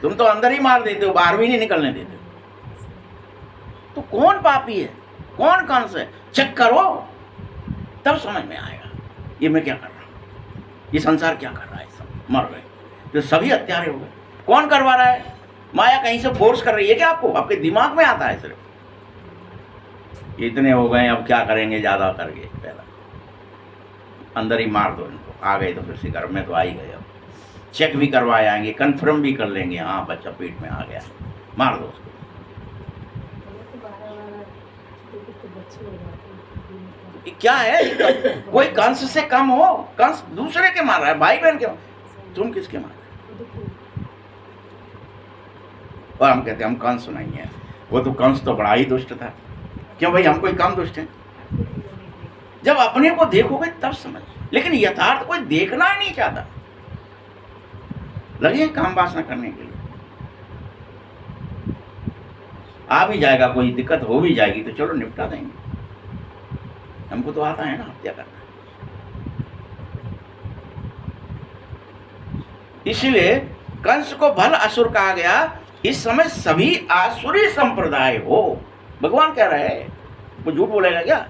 तुम तो अंदर ही मार देते हो, बाहर भी नहीं निकलने देते। तो कौन पापी है, कौन कंस है, चेक करो तब समझ में आएगा ये मैं क्या कर रहा हूं, ये संसार क्या कर रहा है। सब मर गए, तो सभी हत्यारे हो गए। कौन करवा रहा है? माया कहीं से फोर्स कर रही है क्या आपको? आपके दिमाग में आता है सिर्फ इतने हो गए, अब क्या करेंगे ज्यादा करके, पहला अंदर ही मार दो इनको। आ गए तो फिर से घर में तो आ ही गए, अब चेक भी करवाए आएंगे, कंफर्म भी कर लेंगे, हाँ बच्चा पेट में आ गया, मार दो उसको। क्या है कोई कंस से कम हो? कंस दूसरे के मार रहा है, भाई बहन के, तुम किसके मार रहे? और हम कहते हैं हम कंस नहीं है, वो तो कंस तो बड़ा ही दुष्ट था। क्यों भाई, हम कोई कम दुष्ट हैं? जब अपने को देखोगे तब समझ। लेकिन यथार्थ कोई देखना ही नहीं चाहता, लगे काम वासना करने के लिए। आ भी जाएगा, कोई दिक्कत हो भी जाएगी तो चलो निपटा देंगे, हमको तो आता है ना हत्या करना। इसलिए कंस को भल असुर कहा गया। इस समय सभी आसुरी संप्रदाय हो, भगवान कह रहे हैं, वो झूठ बोलेगा क्या?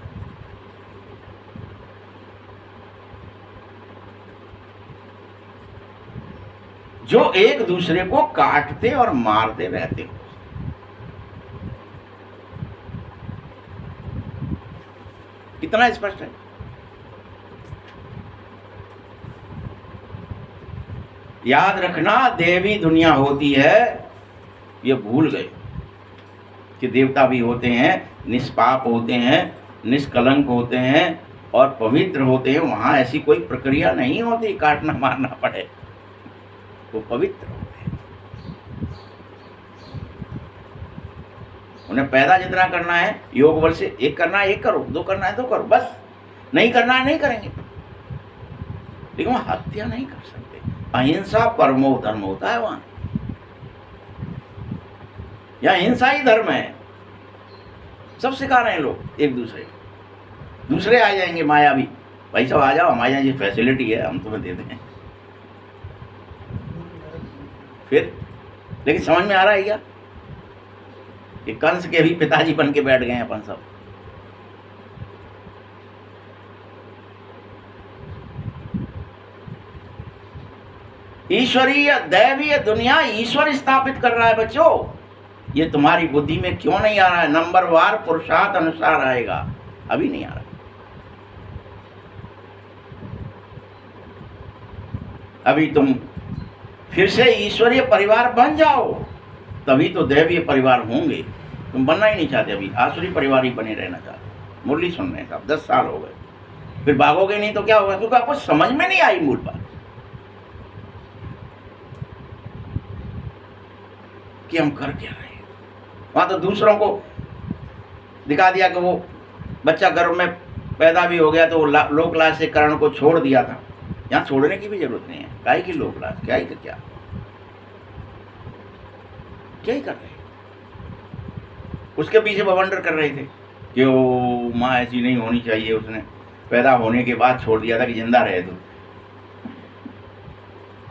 जो एक दूसरे को काटते और मारते रहते हो। कितना स्पष्ट है? याद रखना, देवी दुनिया होती है, ये भूल गए कि देवता भी होते हैं, निष्पाप होते हैं, निष्कलंक होते हैं और पवित्र होते हैं। वहां ऐसी कोई प्रक्रिया नहीं होती काटना मारना पड़े, वो पवित्र होते हैं। उन्हें पैदा जितना करना है योग बल से, एक करना है एक करो, दो करना है दो करो, बस नहीं करना है नहीं करेंगे। लेकिन वो हत्या नहीं कर सकते, अहिंसा परमो धर्म होता है वहां। या हिंसा ही धर्म है। सब सिखा रहे हैं लोग एक दूसरे को। दूसरे आ जाएंगे माया भी, भाई साहब आ जाओ, हमारे यहाँ ये फैसिलिटी है, हम तुम्हें देते हैं। फिर लेकिन समझ में आ रहा है क्या कि कंस के भी पिताजी बन के बैठ गए हैं अपन सब। ईश्वरीय दैवीय दुनिया ईश्वर स्थापित कर रहा है बच्चों। ये तुम्हारी बुद्धि में क्यों नहीं आ रहा है? नंबरवार पुरुषार्थ अनुसार आएगा, अभी नहीं आ रहा। अभी तुम फिर से ईश्वरीय परिवार बन जाओ, तभी तो दैवीय परिवार होंगे। तुम बनना ही नहीं चाहते, अभी आसुरी परिवार ही बने रहना चाहते। मुरली सुन रहे साहब, 10 साल हो गए, फिर भागोगे नहीं तो क्या होगा? क्योंकि आपको समझ में नहीं आई मूल बात कि हम कर क्या रहे हैं। वहां तो दूसरों को दिखा दिया कि वो बच्चा गर्भ में पैदा भी हो गया तो लोक लाज से करण को छोड़ दिया था। यहाँ छोड़ने की भी जरूरत नहीं है। काय की लोक लाज, क्या ही क्या ही कर रहे हैं। उसके पीछे बवंडर कर रहे थे कि वो माँ ऐसी नहीं होनी चाहिए, उसने पैदा होने के बाद छोड़ दिया था कि जिंदा रहे। तो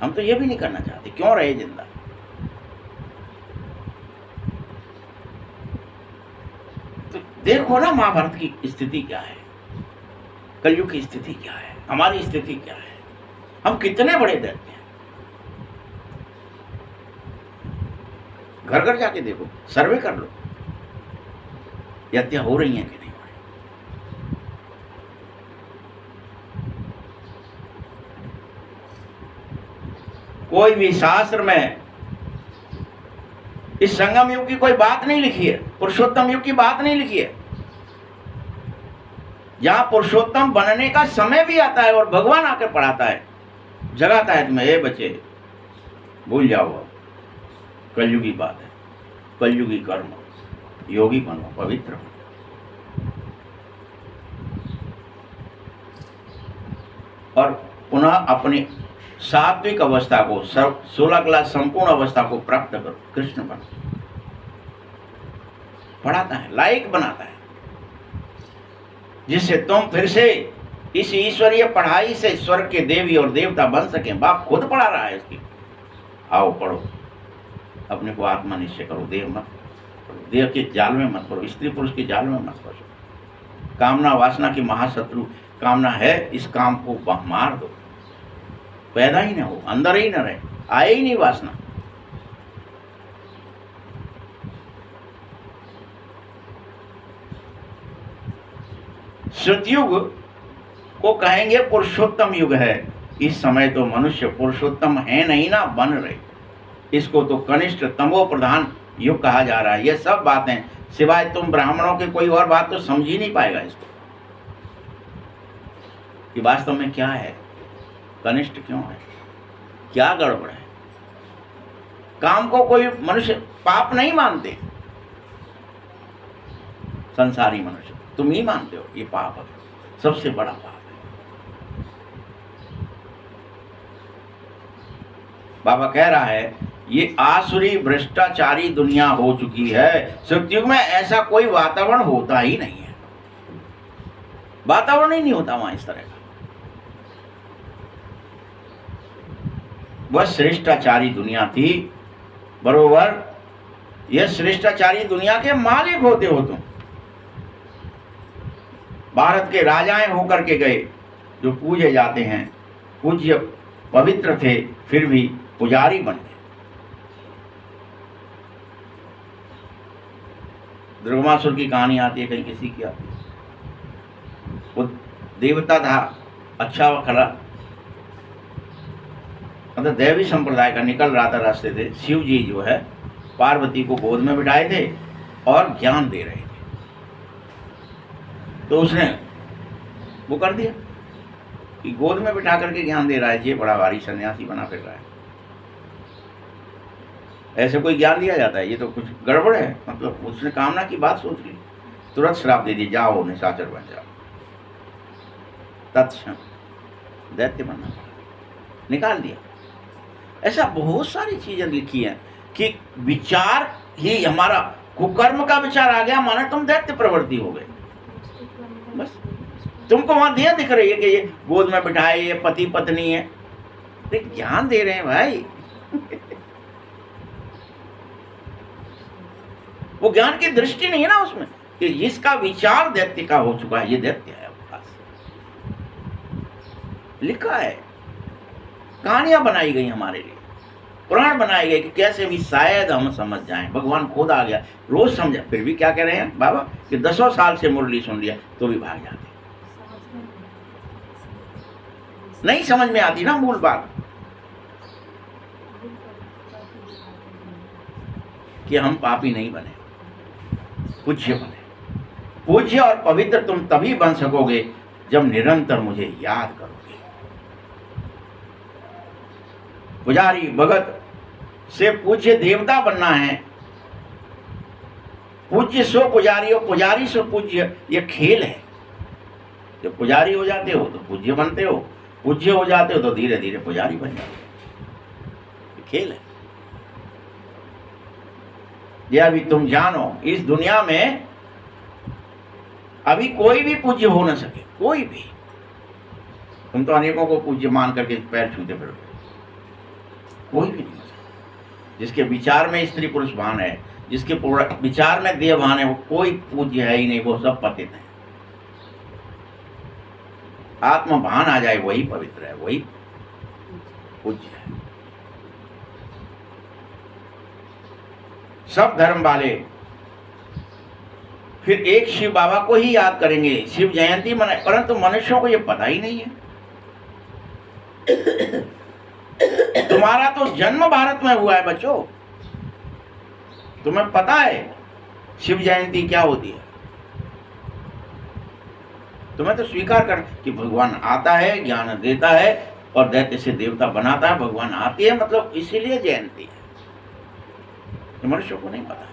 हम तो ये भी नहीं करना चाहते, क्यों रहे जिंदा? तो देखो ना महाभारत की स्थिति क्या है, कलयुग की स्थिति क्या है, हमारी स्थिति क्या है, हम कितने बड़े दैत्य हैं। घर घर जाके देखो, सर्वे कर लो, ये हत्या हो रही है कि नहीं हो रही। कोई भी शास्त्र में इस संगम युग की कोई बात नहीं लिखी है, पुरुषोत्तम युग की बात नहीं लिखी है। जहां पुरुषोत्तम बनने का समय भी आता है और भगवान आकर पढ़ाता है, जगाता है तुम्हें, ये बच्चे भूल जाओ, कलयुगी बात है, कलयुगी कर्म, योगी बनो, पवित्र बनो। और पुनः अपनी सात्विक अवस्था को, 16 क्लास संपूर्ण अवस्था को प्राप्त करो, कृष्ण बनो। पढ़ाता है, लायक बनाता है, जिससे तुम फिर से इस ईश्वरीय पढ़ाई से स्वर्ग के देवी और देवता बन सके। बाप खुद पढ़ा रहा है इसकी। आओ पढ़ो, अपने को आत्मा निश्चय करो, देह मत पढ़ो, देह के जाल में मत पढ़ो, स्त्री पुरुष के जाल में मत पढ़ो। कामना वासना की महाशत्रु कामना है, इस काम को मार दो, पैदा ही ना हो, अंदर ही ना रहे, आए ही नहीं वासना। सतयुग को कहेंगे पुरुषोत्तम युग है। इस समय तो मनुष्य पुरुषोत्तम है नहीं ना, बन रहे। इसको तो कनिष्ठ तमो प्रधान युग कहा जा रहा है। ये सब बातें सिवाय तुम ब्राह्मणों के कोई और बात तो समझ ही नहीं पाएगा इसको, कि वास्तव में क्या है, कनिष्ठ क्यों है, क्या गड़बड़ है। काम को कोई मनुष्य पाप नहीं मानते, संसारी मनुष्य तुम ही मानते हो ये पाप है, सबसे बड़ा पाप है। बाबा कह रहा है ये आसुरी भ्रष्टाचारी दुनिया हो चुकी है। सतयुग में ऐसा कोई वातावरण होता ही नहीं है, वातावरण ही नहीं होता वहां इस तरह का। वह श्रेष्ठाचारी दुनिया थी, बरोबर यह श्रेष्ठाचारी दुनिया के मालिक होते हो तुम। भारत के राजाएं होकर के गए, जो पूजे जाते हैं, पूज्य पवित्र थे, फिर भी पुजारी बन गए। दुर्गमासुर की कहानी आती है, कहीं किसी की आती है। वो देवता था, अच्छा व खरा, मतलब दैवी संप्रदाय का, निकल रहा था रास्ते से। शिव जी जो है पार्वती को गोद में बिठाए थे और ज्ञान दे रहे थे। तो उसने वो कर दिया कि गोद में बिठा करके ज्ञान दे रहा है, ये बड़ा भारी सन्यासी बना फिर रहा है। ऐसे कोई ज्ञान दिया जाता है? ये तो कुछ गड़बड़ है। मतलब उसने कामना की बात सोच ली, तुरंत श्राप दे दी, जाओ निशाचर बन जाओ। तत्क्षण दैत्य बनना पड़ा, निकाल दिया। ऐसा बहुत सारी चीजें लिखी हैं कि विचार ही हमारा, कुकर्म का विचार आ गया माने तुम दैत्य प्रवृत्ति हो गए। बस तुमको वहां दिया दिख रही है कि ये गोद में बिठाए, ये पति पत्नी है, तो ज्ञान दे रहे हैं भाई। वो ज्ञान की दृष्टि नहीं है ना उसमें, कि इसका विचार दैत्य का हो चुका है, ये दैत्य है। लिखा है, कहानियां बनाई गई हमारे लिए, पुराण बनाए गए कि कैसे भी शायद हम समझ जाएं। भगवान खुद आ गया, रोज समझा, फिर भी क्या कह रहे हैं बाबा कि 10 साल से मुरली सुन लिया तो भी भाग जाते। नहीं समझ में आती ना मूल बात, कि हम पापी नहीं बने, पूज्य बने। पूज्य और पवित्र तुम तभी बन सकोगे जब निरंतर मुझे याद करोगे। पुजारी भगत से पूज्य देवता बनना है, पूज्य सो पुजारी और पुजारी सो पूज्य, ये खेल है। जब पुजारी हो जाते हो तो पूज्य बनते हो, पूज्य हो जाते हो तो धीरे धीरे पुजारी बन जाते हो। खेल है ये। अभी तुम जानो, इस दुनिया में अभी कोई भी पूज्य हो न सके, कोई भी। तुम तो अनेकों को पूज्य मान करके पैर छूते फिरोगे, कोई भी नहीं हो सकता। जिसके विचार में स्त्री पुरुष भान है, जिसके विचार में देह भान है, वो कोई पूज्य है ही नहीं, वो सब पतित है। आत्म भान आ जाए वही पवित्र है, वही पूज्य है। सब धर्म वाले फिर एक शिव बाबा को ही याद करेंगे, शिव जयंती मनाए, परंतु मनुष्यों को ये पता ही नहीं है। तुम्हारा तो जन्म भारत में हुआ है बच्चों, तुम्हें पता है शिव जयंती क्या होती है। तुम्हें तो स्वीकार कर कि भगवान आता है, ज्ञान देता है और दैत्य से देवता बनाता है। भगवान आते हैं मतलब इसीलिए जयंती है। तो मनुष्यों को नहीं पता है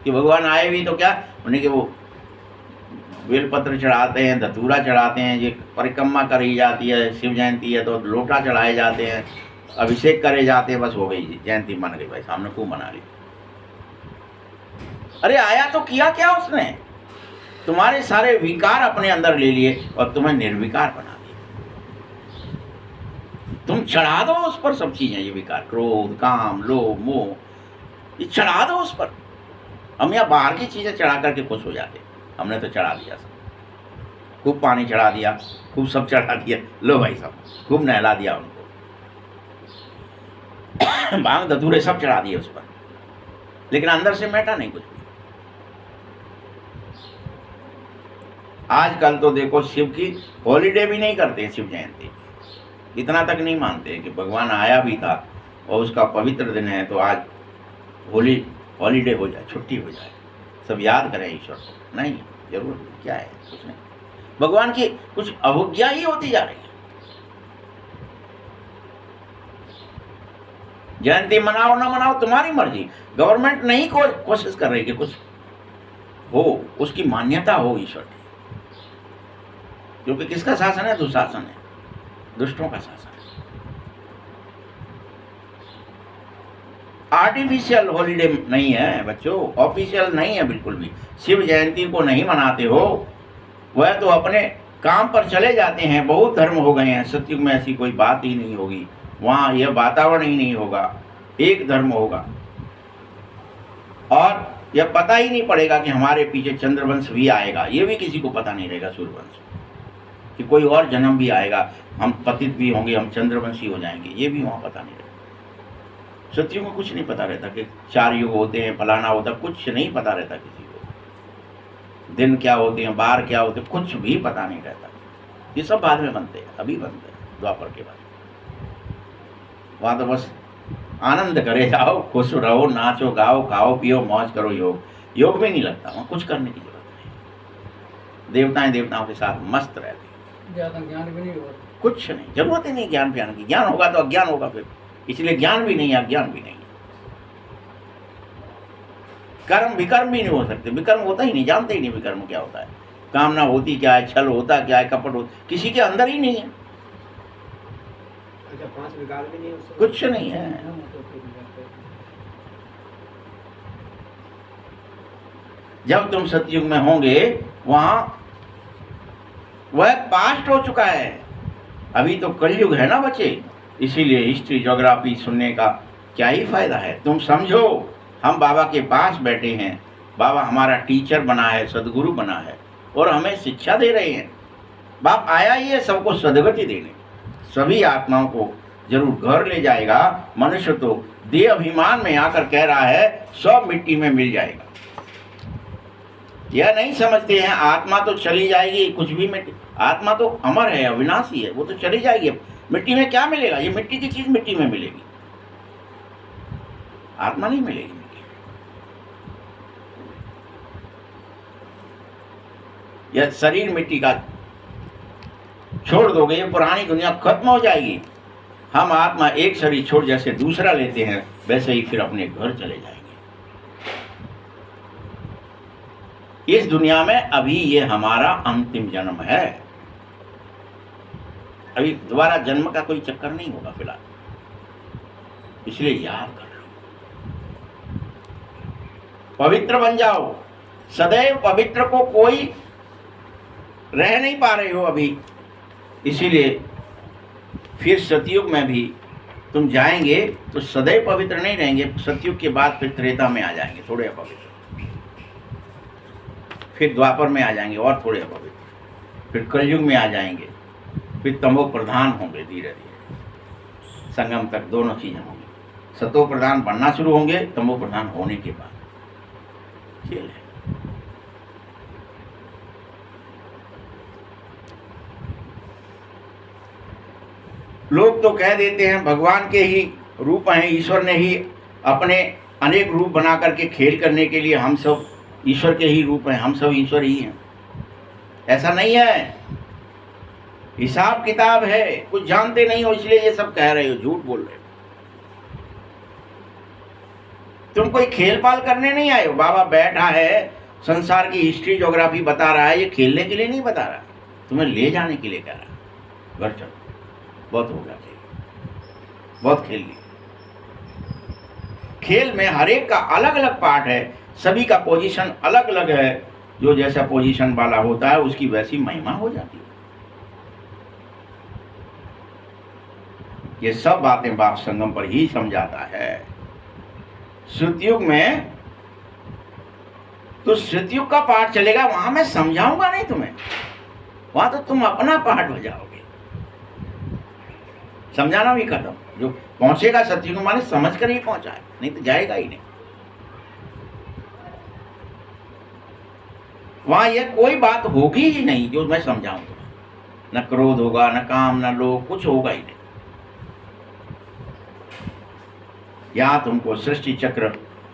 कि भगवान आए भी तो क्या, उन्हें कि वो बेलपत्र चढ़ाते हैं, धतूरा चढ़ाते हैं, ये परिक्रमा करी जाती है। शिव जयंती है तो लोटा चढ़ाए जाते हैं, अभिषेक करे जाते हैं, बस हो गई जयंती मन गई भाई, सामने खूब मना ली। अरे आया तो किया क्या उसने, तुम्हारे सारे विकार अपने अंदर ले लिए और तुम्हें निर्विकार बना दिया। तुम चढ़ा दो उस पर सब चीजें, ये विकार, क्रोध, काम, लोभ, मोह, ये चढ़ा दो उस पर। हम यहाँ बाहर की चीजें चढ़ा करके खुश हो जाते, हमने तो चढ़ा दिया सब, खूब पानी चढ़ा दिया, खूब सब चढ़ा दिया, लो भाई सब खूब नहला दिया उनको, भांग धतूरे सब चढ़ा दिए उस पर, लेकिन अंदर से मैटा नहीं कुछ भी। आजकल तो देखो शिव की हॉलीडे भी नहीं करते, शिव जयंती इतना तक नहीं मानते कि भगवान आया भी था और उसका पवित्र दिन है तो आज हॉलीडे हो जाए, छुट्टी हो जाए, सब याद करें ईश्वर को। नहीं, जरूर क्या है, कुछ नहीं। भगवान की कुछ अवज्ञा ही होती जा रही है। जयंती मनाओ ना मनाओ तुम्हारी मर्जी, गवर्नमेंट नहीं कोशिश कर रही कि कुछ हो, उसकी मान्यता हो ईश्वर की। क्योंकि किसका शासन है? दुशासन है, दुष्टों का शासन है। आर्टिफिशियल हॉलीडे नहीं है बच्चों, ऑफिशियल नहीं है बिल्कुल भी। शिव जयंती को नहीं मनाते हो, वह तो अपने काम पर चले जाते हैं। बहुत धर्म हो गए हैं, सतयुग में ऐसी कोई बात ही नहीं होगी, वहाँ यह वातावरण ही नहीं होगा, एक धर्म होगा। और यह पता ही नहीं पड़ेगा कि हमारे पीछे चंद्रवंश भी आएगा, ये भी किसी को पता नहीं रहेगा, सूर्यवंश, कि कोई और जन्म भी आएगा, हम पतित भी होंगे, हम चंद्रवंशी हो जाएंगे, ये भी वहाँ पता नहीं रहेगा। सतयुग में कुछ नहीं पता रहता कि 4 युग होते हैं, फलाना होता, कुछ नहीं पता रहता किसी को। दिन क्या होते हैं, बार क्या होते हैं, कुछ भी पता नहीं रहता। ये सब बाद में बनते हैं, अभी बनते हैं द्वापर के बाद। वहाँ तो बस आनंद करे जाओ, खुश रहो, नाचो गाओ, खाओ पियो, मौज करो। योग में नहीं लगता, वहाँ कुछ करने की जरूरत नहीं। देवताएं देवताओं के साथ मस्त रहते,
ज्यादा ज्ञान भी नहीं होगा,
कुछ नहीं, जरूरत ही नहीं ज्ञान ज्ञान की। ज्ञान होगा तो अज्ञान होगा फिर, इसलिए ज्ञान भी नहीं, अज्ञान भी नहीं। कर्म विकर्म भी नहीं हो सकते, विकर्म होता ही नहीं, जानते ही नहीं विकर्म क्या होता है, कामना होती क्या है, छल होता क्या है, कपट होता किसी के अंदर ही नहीं है।
5 विकार भी नहीं उससे
कुछ नहीं है। जब तुम सतयुग में होंगे वहां वह पास्ट हो चुका है, अभी तो कलयुग है ना बच्चे, इसीलिए हिस्ट्री ज्योग्राफी सुनने का क्या ही फायदा है। तुम समझो हम बाबा के पास बैठे हैं, बाबा हमारा टीचर बना है, सदगुरु बना है और हमें शिक्षा दे रहे हैं। बाप आया ही है सबको सदगति देने, सभी आत्माओं को जरूर घर ले जाएगा। मनुष्य तो देह अभिमान में आकर कह रहा है सब मिट्टी में मिल जाएगा। यह नहीं समझते हैं आत्मा तो चली जाएगी, कुछ भी मिट्टी, आत्मा तो अमर है, अविनाशी है, वो तो चली जाएगी। मिट्टी में क्या मिलेगा? ये मिट्टी की चीज मिट्टी में मिलेगी, आत्मा नहीं मिलेगी। यह शरीर मिट्टी का छोड़ दोगे, ये पुरानी दुनिया खत्म हो जाएगी। हम आत्मा एक शरीर छोड़ जैसे दूसरा लेते हैं वैसे ही फिर अपने घर चले जाएंगे। इस दुनिया में अभी ये हमारा अंतिम जन्म है, अभी दोबारा जन्म का कोई चक्कर नहीं होगा फिलहाल, इसलिए याद कर लो, पवित्र बन जाओ। सदैव पवित्र को कोई रह नहीं पा रहे हो अभी, इसीलिए फिर सतयुग में भी तुम जाएंगे तो सदैव पवित्र नहीं रहेंगे। सतयुग के बाद फिर त्रेता में आ जाएंगे थोड़े अपवित्र, फिर द्वापर में आ जाएंगे और थोड़े अपवित्र, फिर कलयुग में आ जाएंगे, फिर तमो प्रधान होंगे। धीरे धीरे संगम तक दोनों चीजें होंगी। सतो प्रधान बनना शुरू होंगे तमो प्रधान होने के बाद। खेल है। लोग तो कह देते हैं भगवान के ही रूप हैं, ईश्वर ने ही अपने अनेक रूप बना करके खेल करने के लिए हम सब ईश्वर के ही रूप हैं, हम सब ईश्वर ही हैं। ऐसा नहीं है, हिसाब किताब है, कुछ जानते नहीं हो इसलिए ये सब कह रहे हो, झूठ बोल रहे हो। तुम कोई खेल पाल करने नहीं आए हो। बाबा बैठा है संसार की हिस्ट्री ज्योग्राफी बता रहा है, ये खेलने के लिए नहीं बता रहा, तुम्हें ले जाने के लिए कह रहा है। घर चलो, बहुत हो गया खेल, बहुत खेल लिया। खेल में हर एक का अलग अलग पार्ट है, सभी का पोजीशन अलग अलग है। जो जैसा पोजीशन वाला होता है उसकी वैसी महिमा हो जाती है। ये सब बातें बाप संगम पर ही समझाता है। सतयुग में तो सतयुग का पाठ चलेगा, वहां मैं समझाऊंगा नहीं तुम्हें, वहां तो तुम अपना पाठ बजाओगे। समझाना भी खत्म, जो पहुंचेगा सतयुग माने समझ कर ही पहुंचा है, नहीं तो जाएगा ही नहीं। वहां ये कोई बात होगी ही नहीं जो मैं समझाऊं तुम्हें। न क्रोध होगा, न काम, न लोभ, कुछ होगा ही नहीं। यहां तुमको सृष्टि चक्र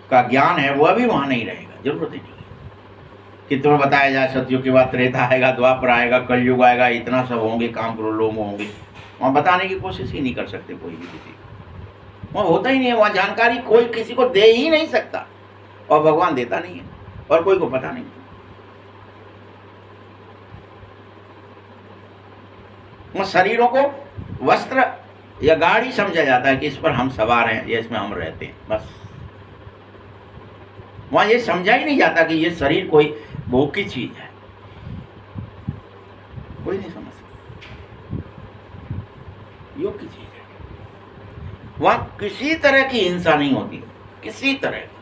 का ज्ञान है, वह भी वहां नहीं रहेगा, जरूरत ही नहीं कि तुम्हें बताया जाए सतयुग के बाद त्रेता आएगा, द्वापर आएगा, कलयुग आएगा, इतना सब होंगे, काम करो, लोग होंगे। वहां बताने की कोशिश ही नहीं कर सकते कोई भी किसी को, वहां होता ही नहीं है। वहां जानकारी कोई किसी को दे ही नहीं सकता, और भगवान देता नहीं है, और कोई को पता नहीं। वहां शरीरों को वस्त्र या गाड़ी समझा जाता है कि इस पर हम सवार हैं या इसमें हम रहते हैं, बस। वहां ये समझा ही नहीं जाता कि ये शरीर कोई भोग की चीज है, कोई नहीं समझ सकता, योग की चीज है। वहां किसी तरह की हिंसा नहीं होती, किसी तरह की।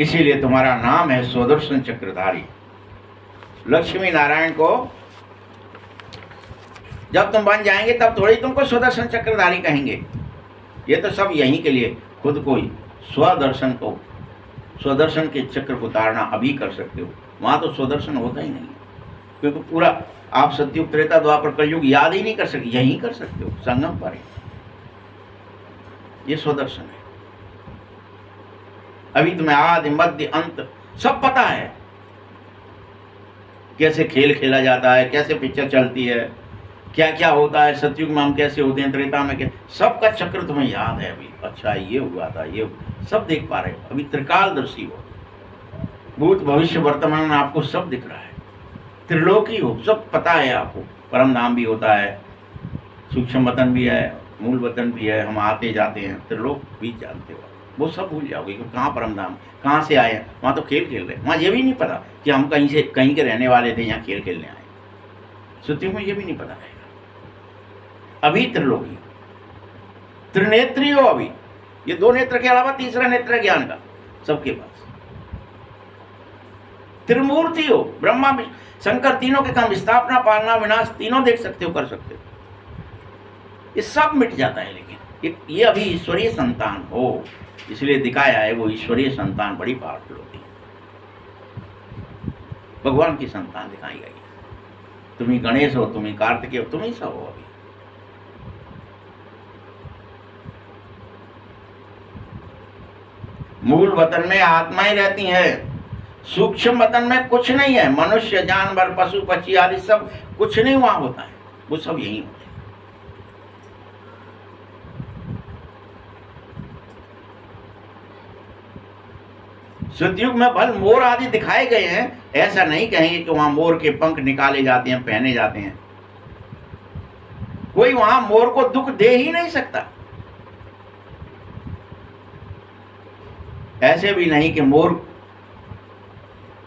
इसीलिए तुम्हारा नाम है स्वदर्शन चक्रधारी। लक्ष्मी नारायण को जब तुम बन जाएंगे तब थोड़ी तुमको स्वदर्शन चक्रधारी कहेंगे। ये तो सब यहीं के लिए खुद को ही स्वदर्शन को, स्वदर्शन के चक्र को धारणा अभी कर सकते हो। वहां तो स्वदर्शन होता ही नहीं, क्योंकि पूरा आप सतयुग त्रेता द्वापर कलयुग याद ही नहीं कर सकते, यहीं कर सकते हो, संगम पर। ये स्वदर्शन है। अभी तुम्हें आदि मध्य अंत सब पता है, कैसे खेल खेला जाता है, कैसे पिक्चर चलती है, क्या क्या होता है, सतयुग में हम कैसे होते हैं, त्रेता में क्या, सबका चक्र तुम्हें याद है अभी। अच्छा ये हुआ था, ये सब देख पा रहे हो, अभी त्रिकालदर्शी हो, भूत भविष्य वर्तमान आपको सब दिख रहा है। त्रिलोकी हो, सब पता है आपको। परम धाम भी होता है, सूक्ष्म वतन भी है, मूल वतन भी है, हम आते जाते हैं, त्रिलोक भी जानते हो, वो सब भूल जाओगे कि कहाँ परम धाम, कहाँ से आए हैं। वहाँ तो खेल खेल रहे हैं, वहाँ ये भी नहीं पता कि हम कहीं के रहने वाले थे, यहाँ खेल खेलने आए। सत्युग में ये भी नहीं पता रहेगा। अभी त्रिलोकी, त्रिनेत्री हो अभी, ये 2 नेत्र के अलावा तीसरा नेत्र ज्ञान का सबके पास। त्रिमूर्ति हो, ब्रह्मा शंकर, तीनों के काम, स्थापना पालना विनाश तीनों देख सकते हो, कर सकते हो। ये सब मिट जाता है, लेकिन ये अभी ईश्वरीय संतान हो, इसलिए दिखाया है वो ईश्वरीय संतान बड़ी पावरफुल होती है। भगवान की संतान दिखाई गई। तुम्ही गणेश हो, तुम्ही कार्तिकेय हो, तुम्ही सब हो। अभी मूल वतन में आत्माएं रहती हैं, सूक्ष्म वतन में कुछ नहीं है। मनुष्य, जानवर, पशु पक्षी आदि सब कुछ नहीं वहां होता है, वो सब यही होता है। सतयुग में भल मोर आदि दिखाए गए हैं, ऐसा नहीं कहेंगे कि वहां मोर के पंख निकाले जाते हैं, पहने जाते हैं। कोई वहां मोर को दुख दे ही नहीं सकता। ऐसे भी नहीं कि मोर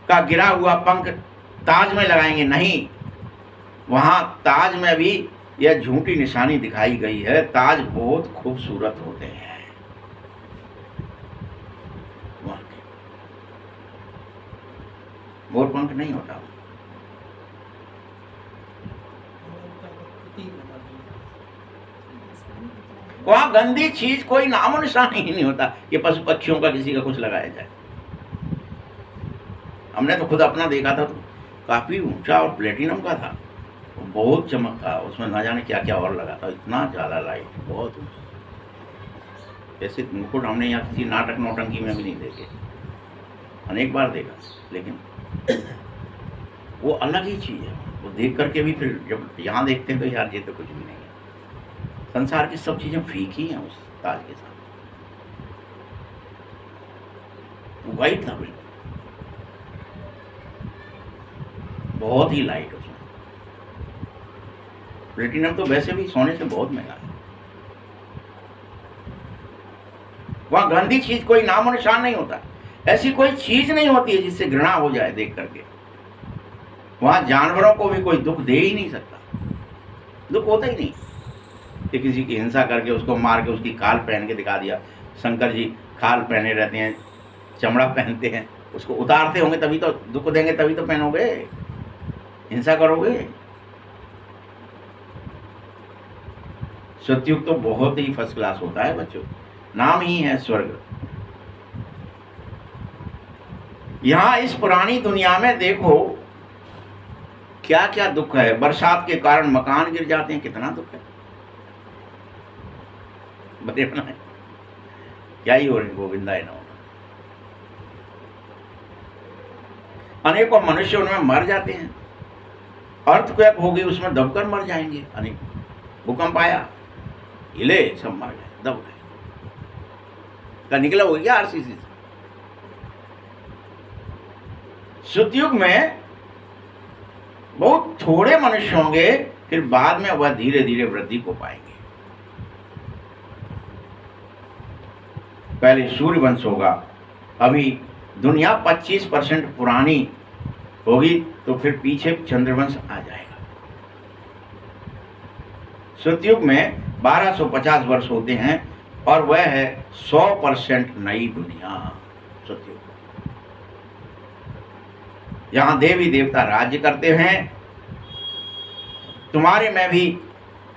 का गिरा हुआ पंख ताज में लगाएंगे, नहीं। वहां ताज में भी यह झूठी निशानी दिखाई गई है। ताज बहुत खूबसूरत होते हैं, मोर पंख नहीं होता। वहां गंदी चीज कोई नामो निशान ही नहीं होता कि पशु पक्षियों का किसी का कुछ लगाया जाए। हमने तो खुद अपना देखा था, तो काफी ऊंचा और प्लेटिनम का था, बहुत चमक था उसमें, ना जाने क्या क्या और लगा था, इतना ज्यादा लाइट, बहुत ऊंचा। ऐसे मुकुट हमने यहाँ किसी नाटक नौटंकी में भी नहीं देखे, अनेक बार देखा, लेकिन वो अलग ही चीज है। वो देख करके भी फिर जब यहाँ देखते हैं तो यार ये तो कुछ भी नहीं है। संसार की सब चीजें फीकी हैं उस ताज के साथ। वाइट था बिल्कुल, बहुत ही लाइट उसमें। प्लेटिनम तो वैसे भी सोने से बहुत महंगा है। वहां गंदी चीज कोई नामो निशान नहीं होता, ऐसी कोई चीज नहीं होती है जिससे घृणा हो जाए देख करके। वहां जानवरों को भी कोई दुख दे ही नहीं सकता, दुख होता ही नहीं कि किसी की हिंसा करके उसको मार के उसकी खाल पहन के दिखा दिया। शंकर जी खाल पहने रहते हैं, चमड़ा पहनते हैं, उसको उतारते होंगे तभी तो दुख देंगे, तभी तो पहनोगे, हिंसा करोगे। सतयुग तो बहुत ही फर्स्ट क्लास होता है बच्चों, नाम ही है स्वर्ग। यहां इस पुरानी दुनिया में देखो क्या क्या दुख है। बरसात के कारण मकान गिर जाते हैं, कितना दुख है। बड़े बनाए क्या ही हो रहे, गोविंदाय नमः। अनेकों मनुष्य उनमें मर जाते हैं, अर्थक्वेक होगी उसमें दबकर मर जाएंगे। अनेक भूकंप आया, हिले, सब मर गए, दब गए, का निकला हो गया आरसीसी से। सतयुग में बहुत थोड़े मनुष्य होंगे, फिर बाद में वह धीरे धीरे वृद्धि को पाएंगे। पहले सूर्यवंश होगा, अभी दुनिया 25% पुरानी होगी, तो फिर पीछे चंद्रवंश आ जाएगा। सतयुग में 1250 वर्ष होते हैं और वह है 100% नई दुनिया। सतयुग यहां देवी देवता राज्य करते हैं। तुम्हारे में भी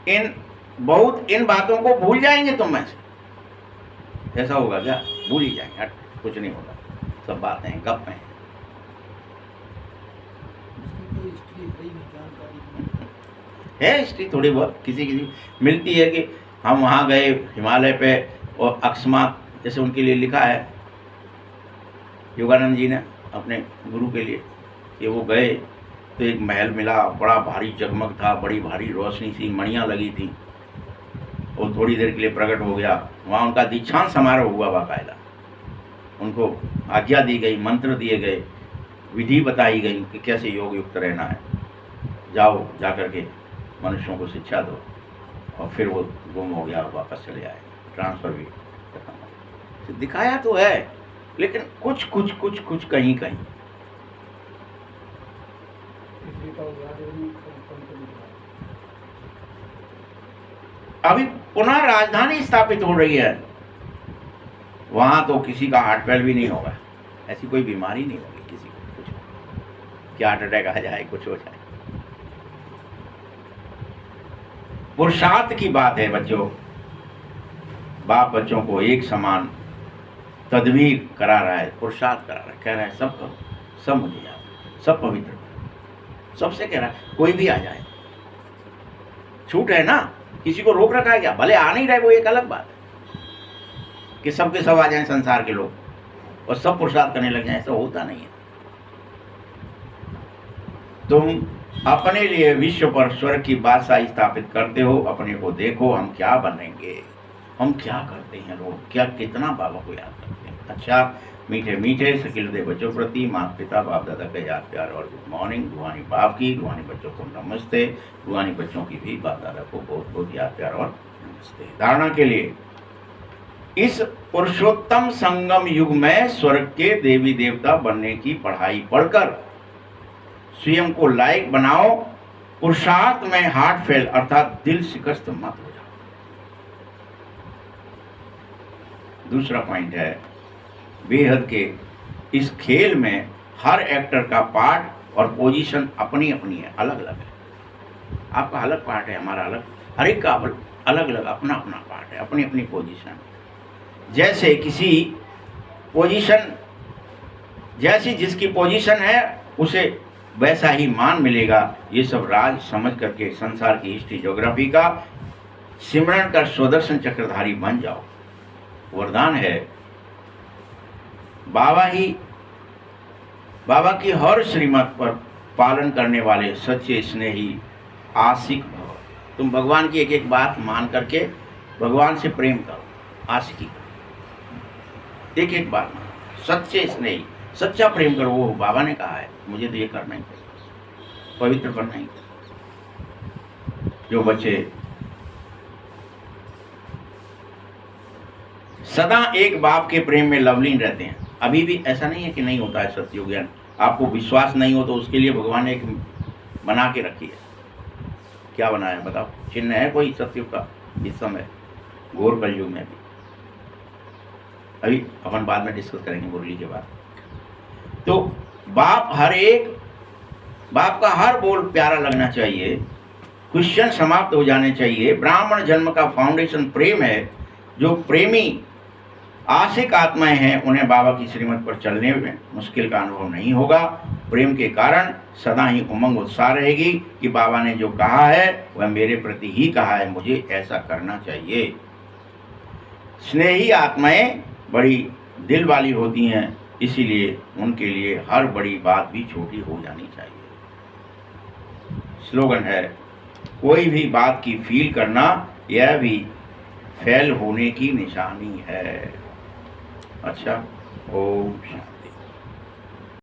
इन बातों को भूल जाएंगे तुम में से। ऐसा होगा क्या? भूल ही जाएंगे, कुछ नहीं होगा, सब बातें गप हैं। है हिस्ट्री थोड़ी बहुत किसी मिलती है कि हम वहाँ गए हिमालय पे, और अकस्मात जैसे उनके लिए लिखा है योगानंद जी ने अपने गुरु के लिए, कि वो गए तो एक महल मिला, बड़ा भारी जगमग था, बड़ी भारी रोशनी सी, मणियाँ लगी थी, और थोड़ी देर के लिए प्रकट हो गया। वहाँ उनका दीक्षांत समारोह हुआ बाकायदा, उनको आज्ञा दी गई, मंत्र दिए गए, विधि बताई गई कि कैसे योग युक्त रहना है। जाओ जा कर के मनुष्यों को शिक्षा दो, और फिर वो गुम हो गया, वापस चले आए, ट्रांसफ़र भी खत्म हो गया। दिखाया तो है, लेकिन कुछ कुछ कुछ कुछ कहीं कहीं अभी पुनः राजधानी स्थापित हो रही है, वहां तो किसी का हार्ट फेल भी नहीं होगा, ऐसी कोई बीमारी नहीं होगी किसी को, कुछ क्या हार्ट अटैक आ जाए, कुछ हो जाए। पुरुषार्थ की बात है बच्चों, बाप बच्चों को एक समान तदबीर करा रहा है, पुरुषार्थ करा रहा है, कह रहा है सब करो, सब मुझे याद, सब पवित्र करो, सबसे कह रहा है कोई भी आ जाए, छूट है ना, किसी को रोक रखा है क्या? भले आ नहीं रहे वो एक अलग बात है कि सबके सब आ जाएं संसार के लोग और सब पुरुषार्थ करने लग जाएं, ऐसा होता नहीं है। तुम अपने लिए विश्व पर स्वर्ग की बादशाही स्थापित करते हो, अपने को देखो हम क्या बनेंगे, हम क्या करते हैं लोग, क्या कितना बाबा को याद करते हैं। अच्छा, मीठे मीठे सकील हृदय बच्चों प्रति माता पिता बाप दादा का याद प्यार और गुड मॉर्निंग। रूहानी बाप की, रूहानी बच्चों को नमस्ते, रूहानी बच्चों की भी बाप दादा को बहुत बहुत याद प्यार और नमस्ते। धारणा के लिए, इस पुरुषोत्तम संगम युग में स्वर्ग के देवी देवता बनने की पढ़ाई पढ़कर स्वयं को लायक बनाओ, पुरुषार्थ में हार्ट फेल अर्थात दिल शिकस्त मत हो जाओ। दूसरा पॉइंट है, बेहद के इस खेल में हर एक्टर का पार्ट और पोजीशन अपनी अपनी है, अलग अलग है। आपका अलग पार्ट है, हमारा अलग, हर एक का अलग अलग अपना अपना पार्ट है, अपनी अपनी पोजीशन। जैसे किसी पोजीशन, जैसी जिसकी पोजीशन है उसे वैसा ही मान मिलेगा। ये सब राज समझ करके संसार की हिस्ट्री ज्योग्राफी का सिमरन कर स्वदर्शन चक्रधारी बन जाओ। वरदान है, बाबा की हर श्रीमत पर पालन करने वाले सच्चे स्नेही आशिक भव। तुम भगवान की एक एक बात मान करके भगवान से प्रेम करो, आशिकी करो, एक एक बात मान, सच्चे स्नेही, सच्चा प्रेम करो। वो बाबा ने कहा है मुझे तो ये करना ही चाहिए, पवित्र करना ही। जो बच्चे सदा एक बाप के प्रेम में लवलीन रहते हैं, अभी भी ऐसा नहीं है कि नहीं होता है सत्युग ज्ञान। आपको विश्वास नहीं हो तो उसके लिए भगवान ने एक बना के रखी है। क्या बनाया है बताओ? चिन्ह है कोई सत्युग का इस समय घोर कलयुग में भी? अभी अपन बाद में डिस्कस करेंगे मुरली के बाद। तो बाप का हर बोल प्यारा लगना चाहिए, क्वेश्चन समाप्त हो जाने चाहिए। ब्राह्मण जन्म का फाउंडेशन प्रेम है। जो प्रेमी आशिक आत्माएं हैं उन्हें बाबा की श्रीमत पर चलने में मुश्किल का अनुभव नहीं होगा। प्रेम के कारण सदा ही उमंग उत्साह रहेगी कि बाबा ने जो कहा है वह मेरे प्रति ही कहा है, मुझे ऐसा करना चाहिए। स्नेही आत्माएं बड़ी दिल वाली होती हैं, इसीलिए उनके लिए हर बड़ी बात भी छोटी हो जानी चाहिए। स्लोगन है, कोई भी बात की फील करना यह भी फेल होने की निशानी है। अच्छा, ओम शांति।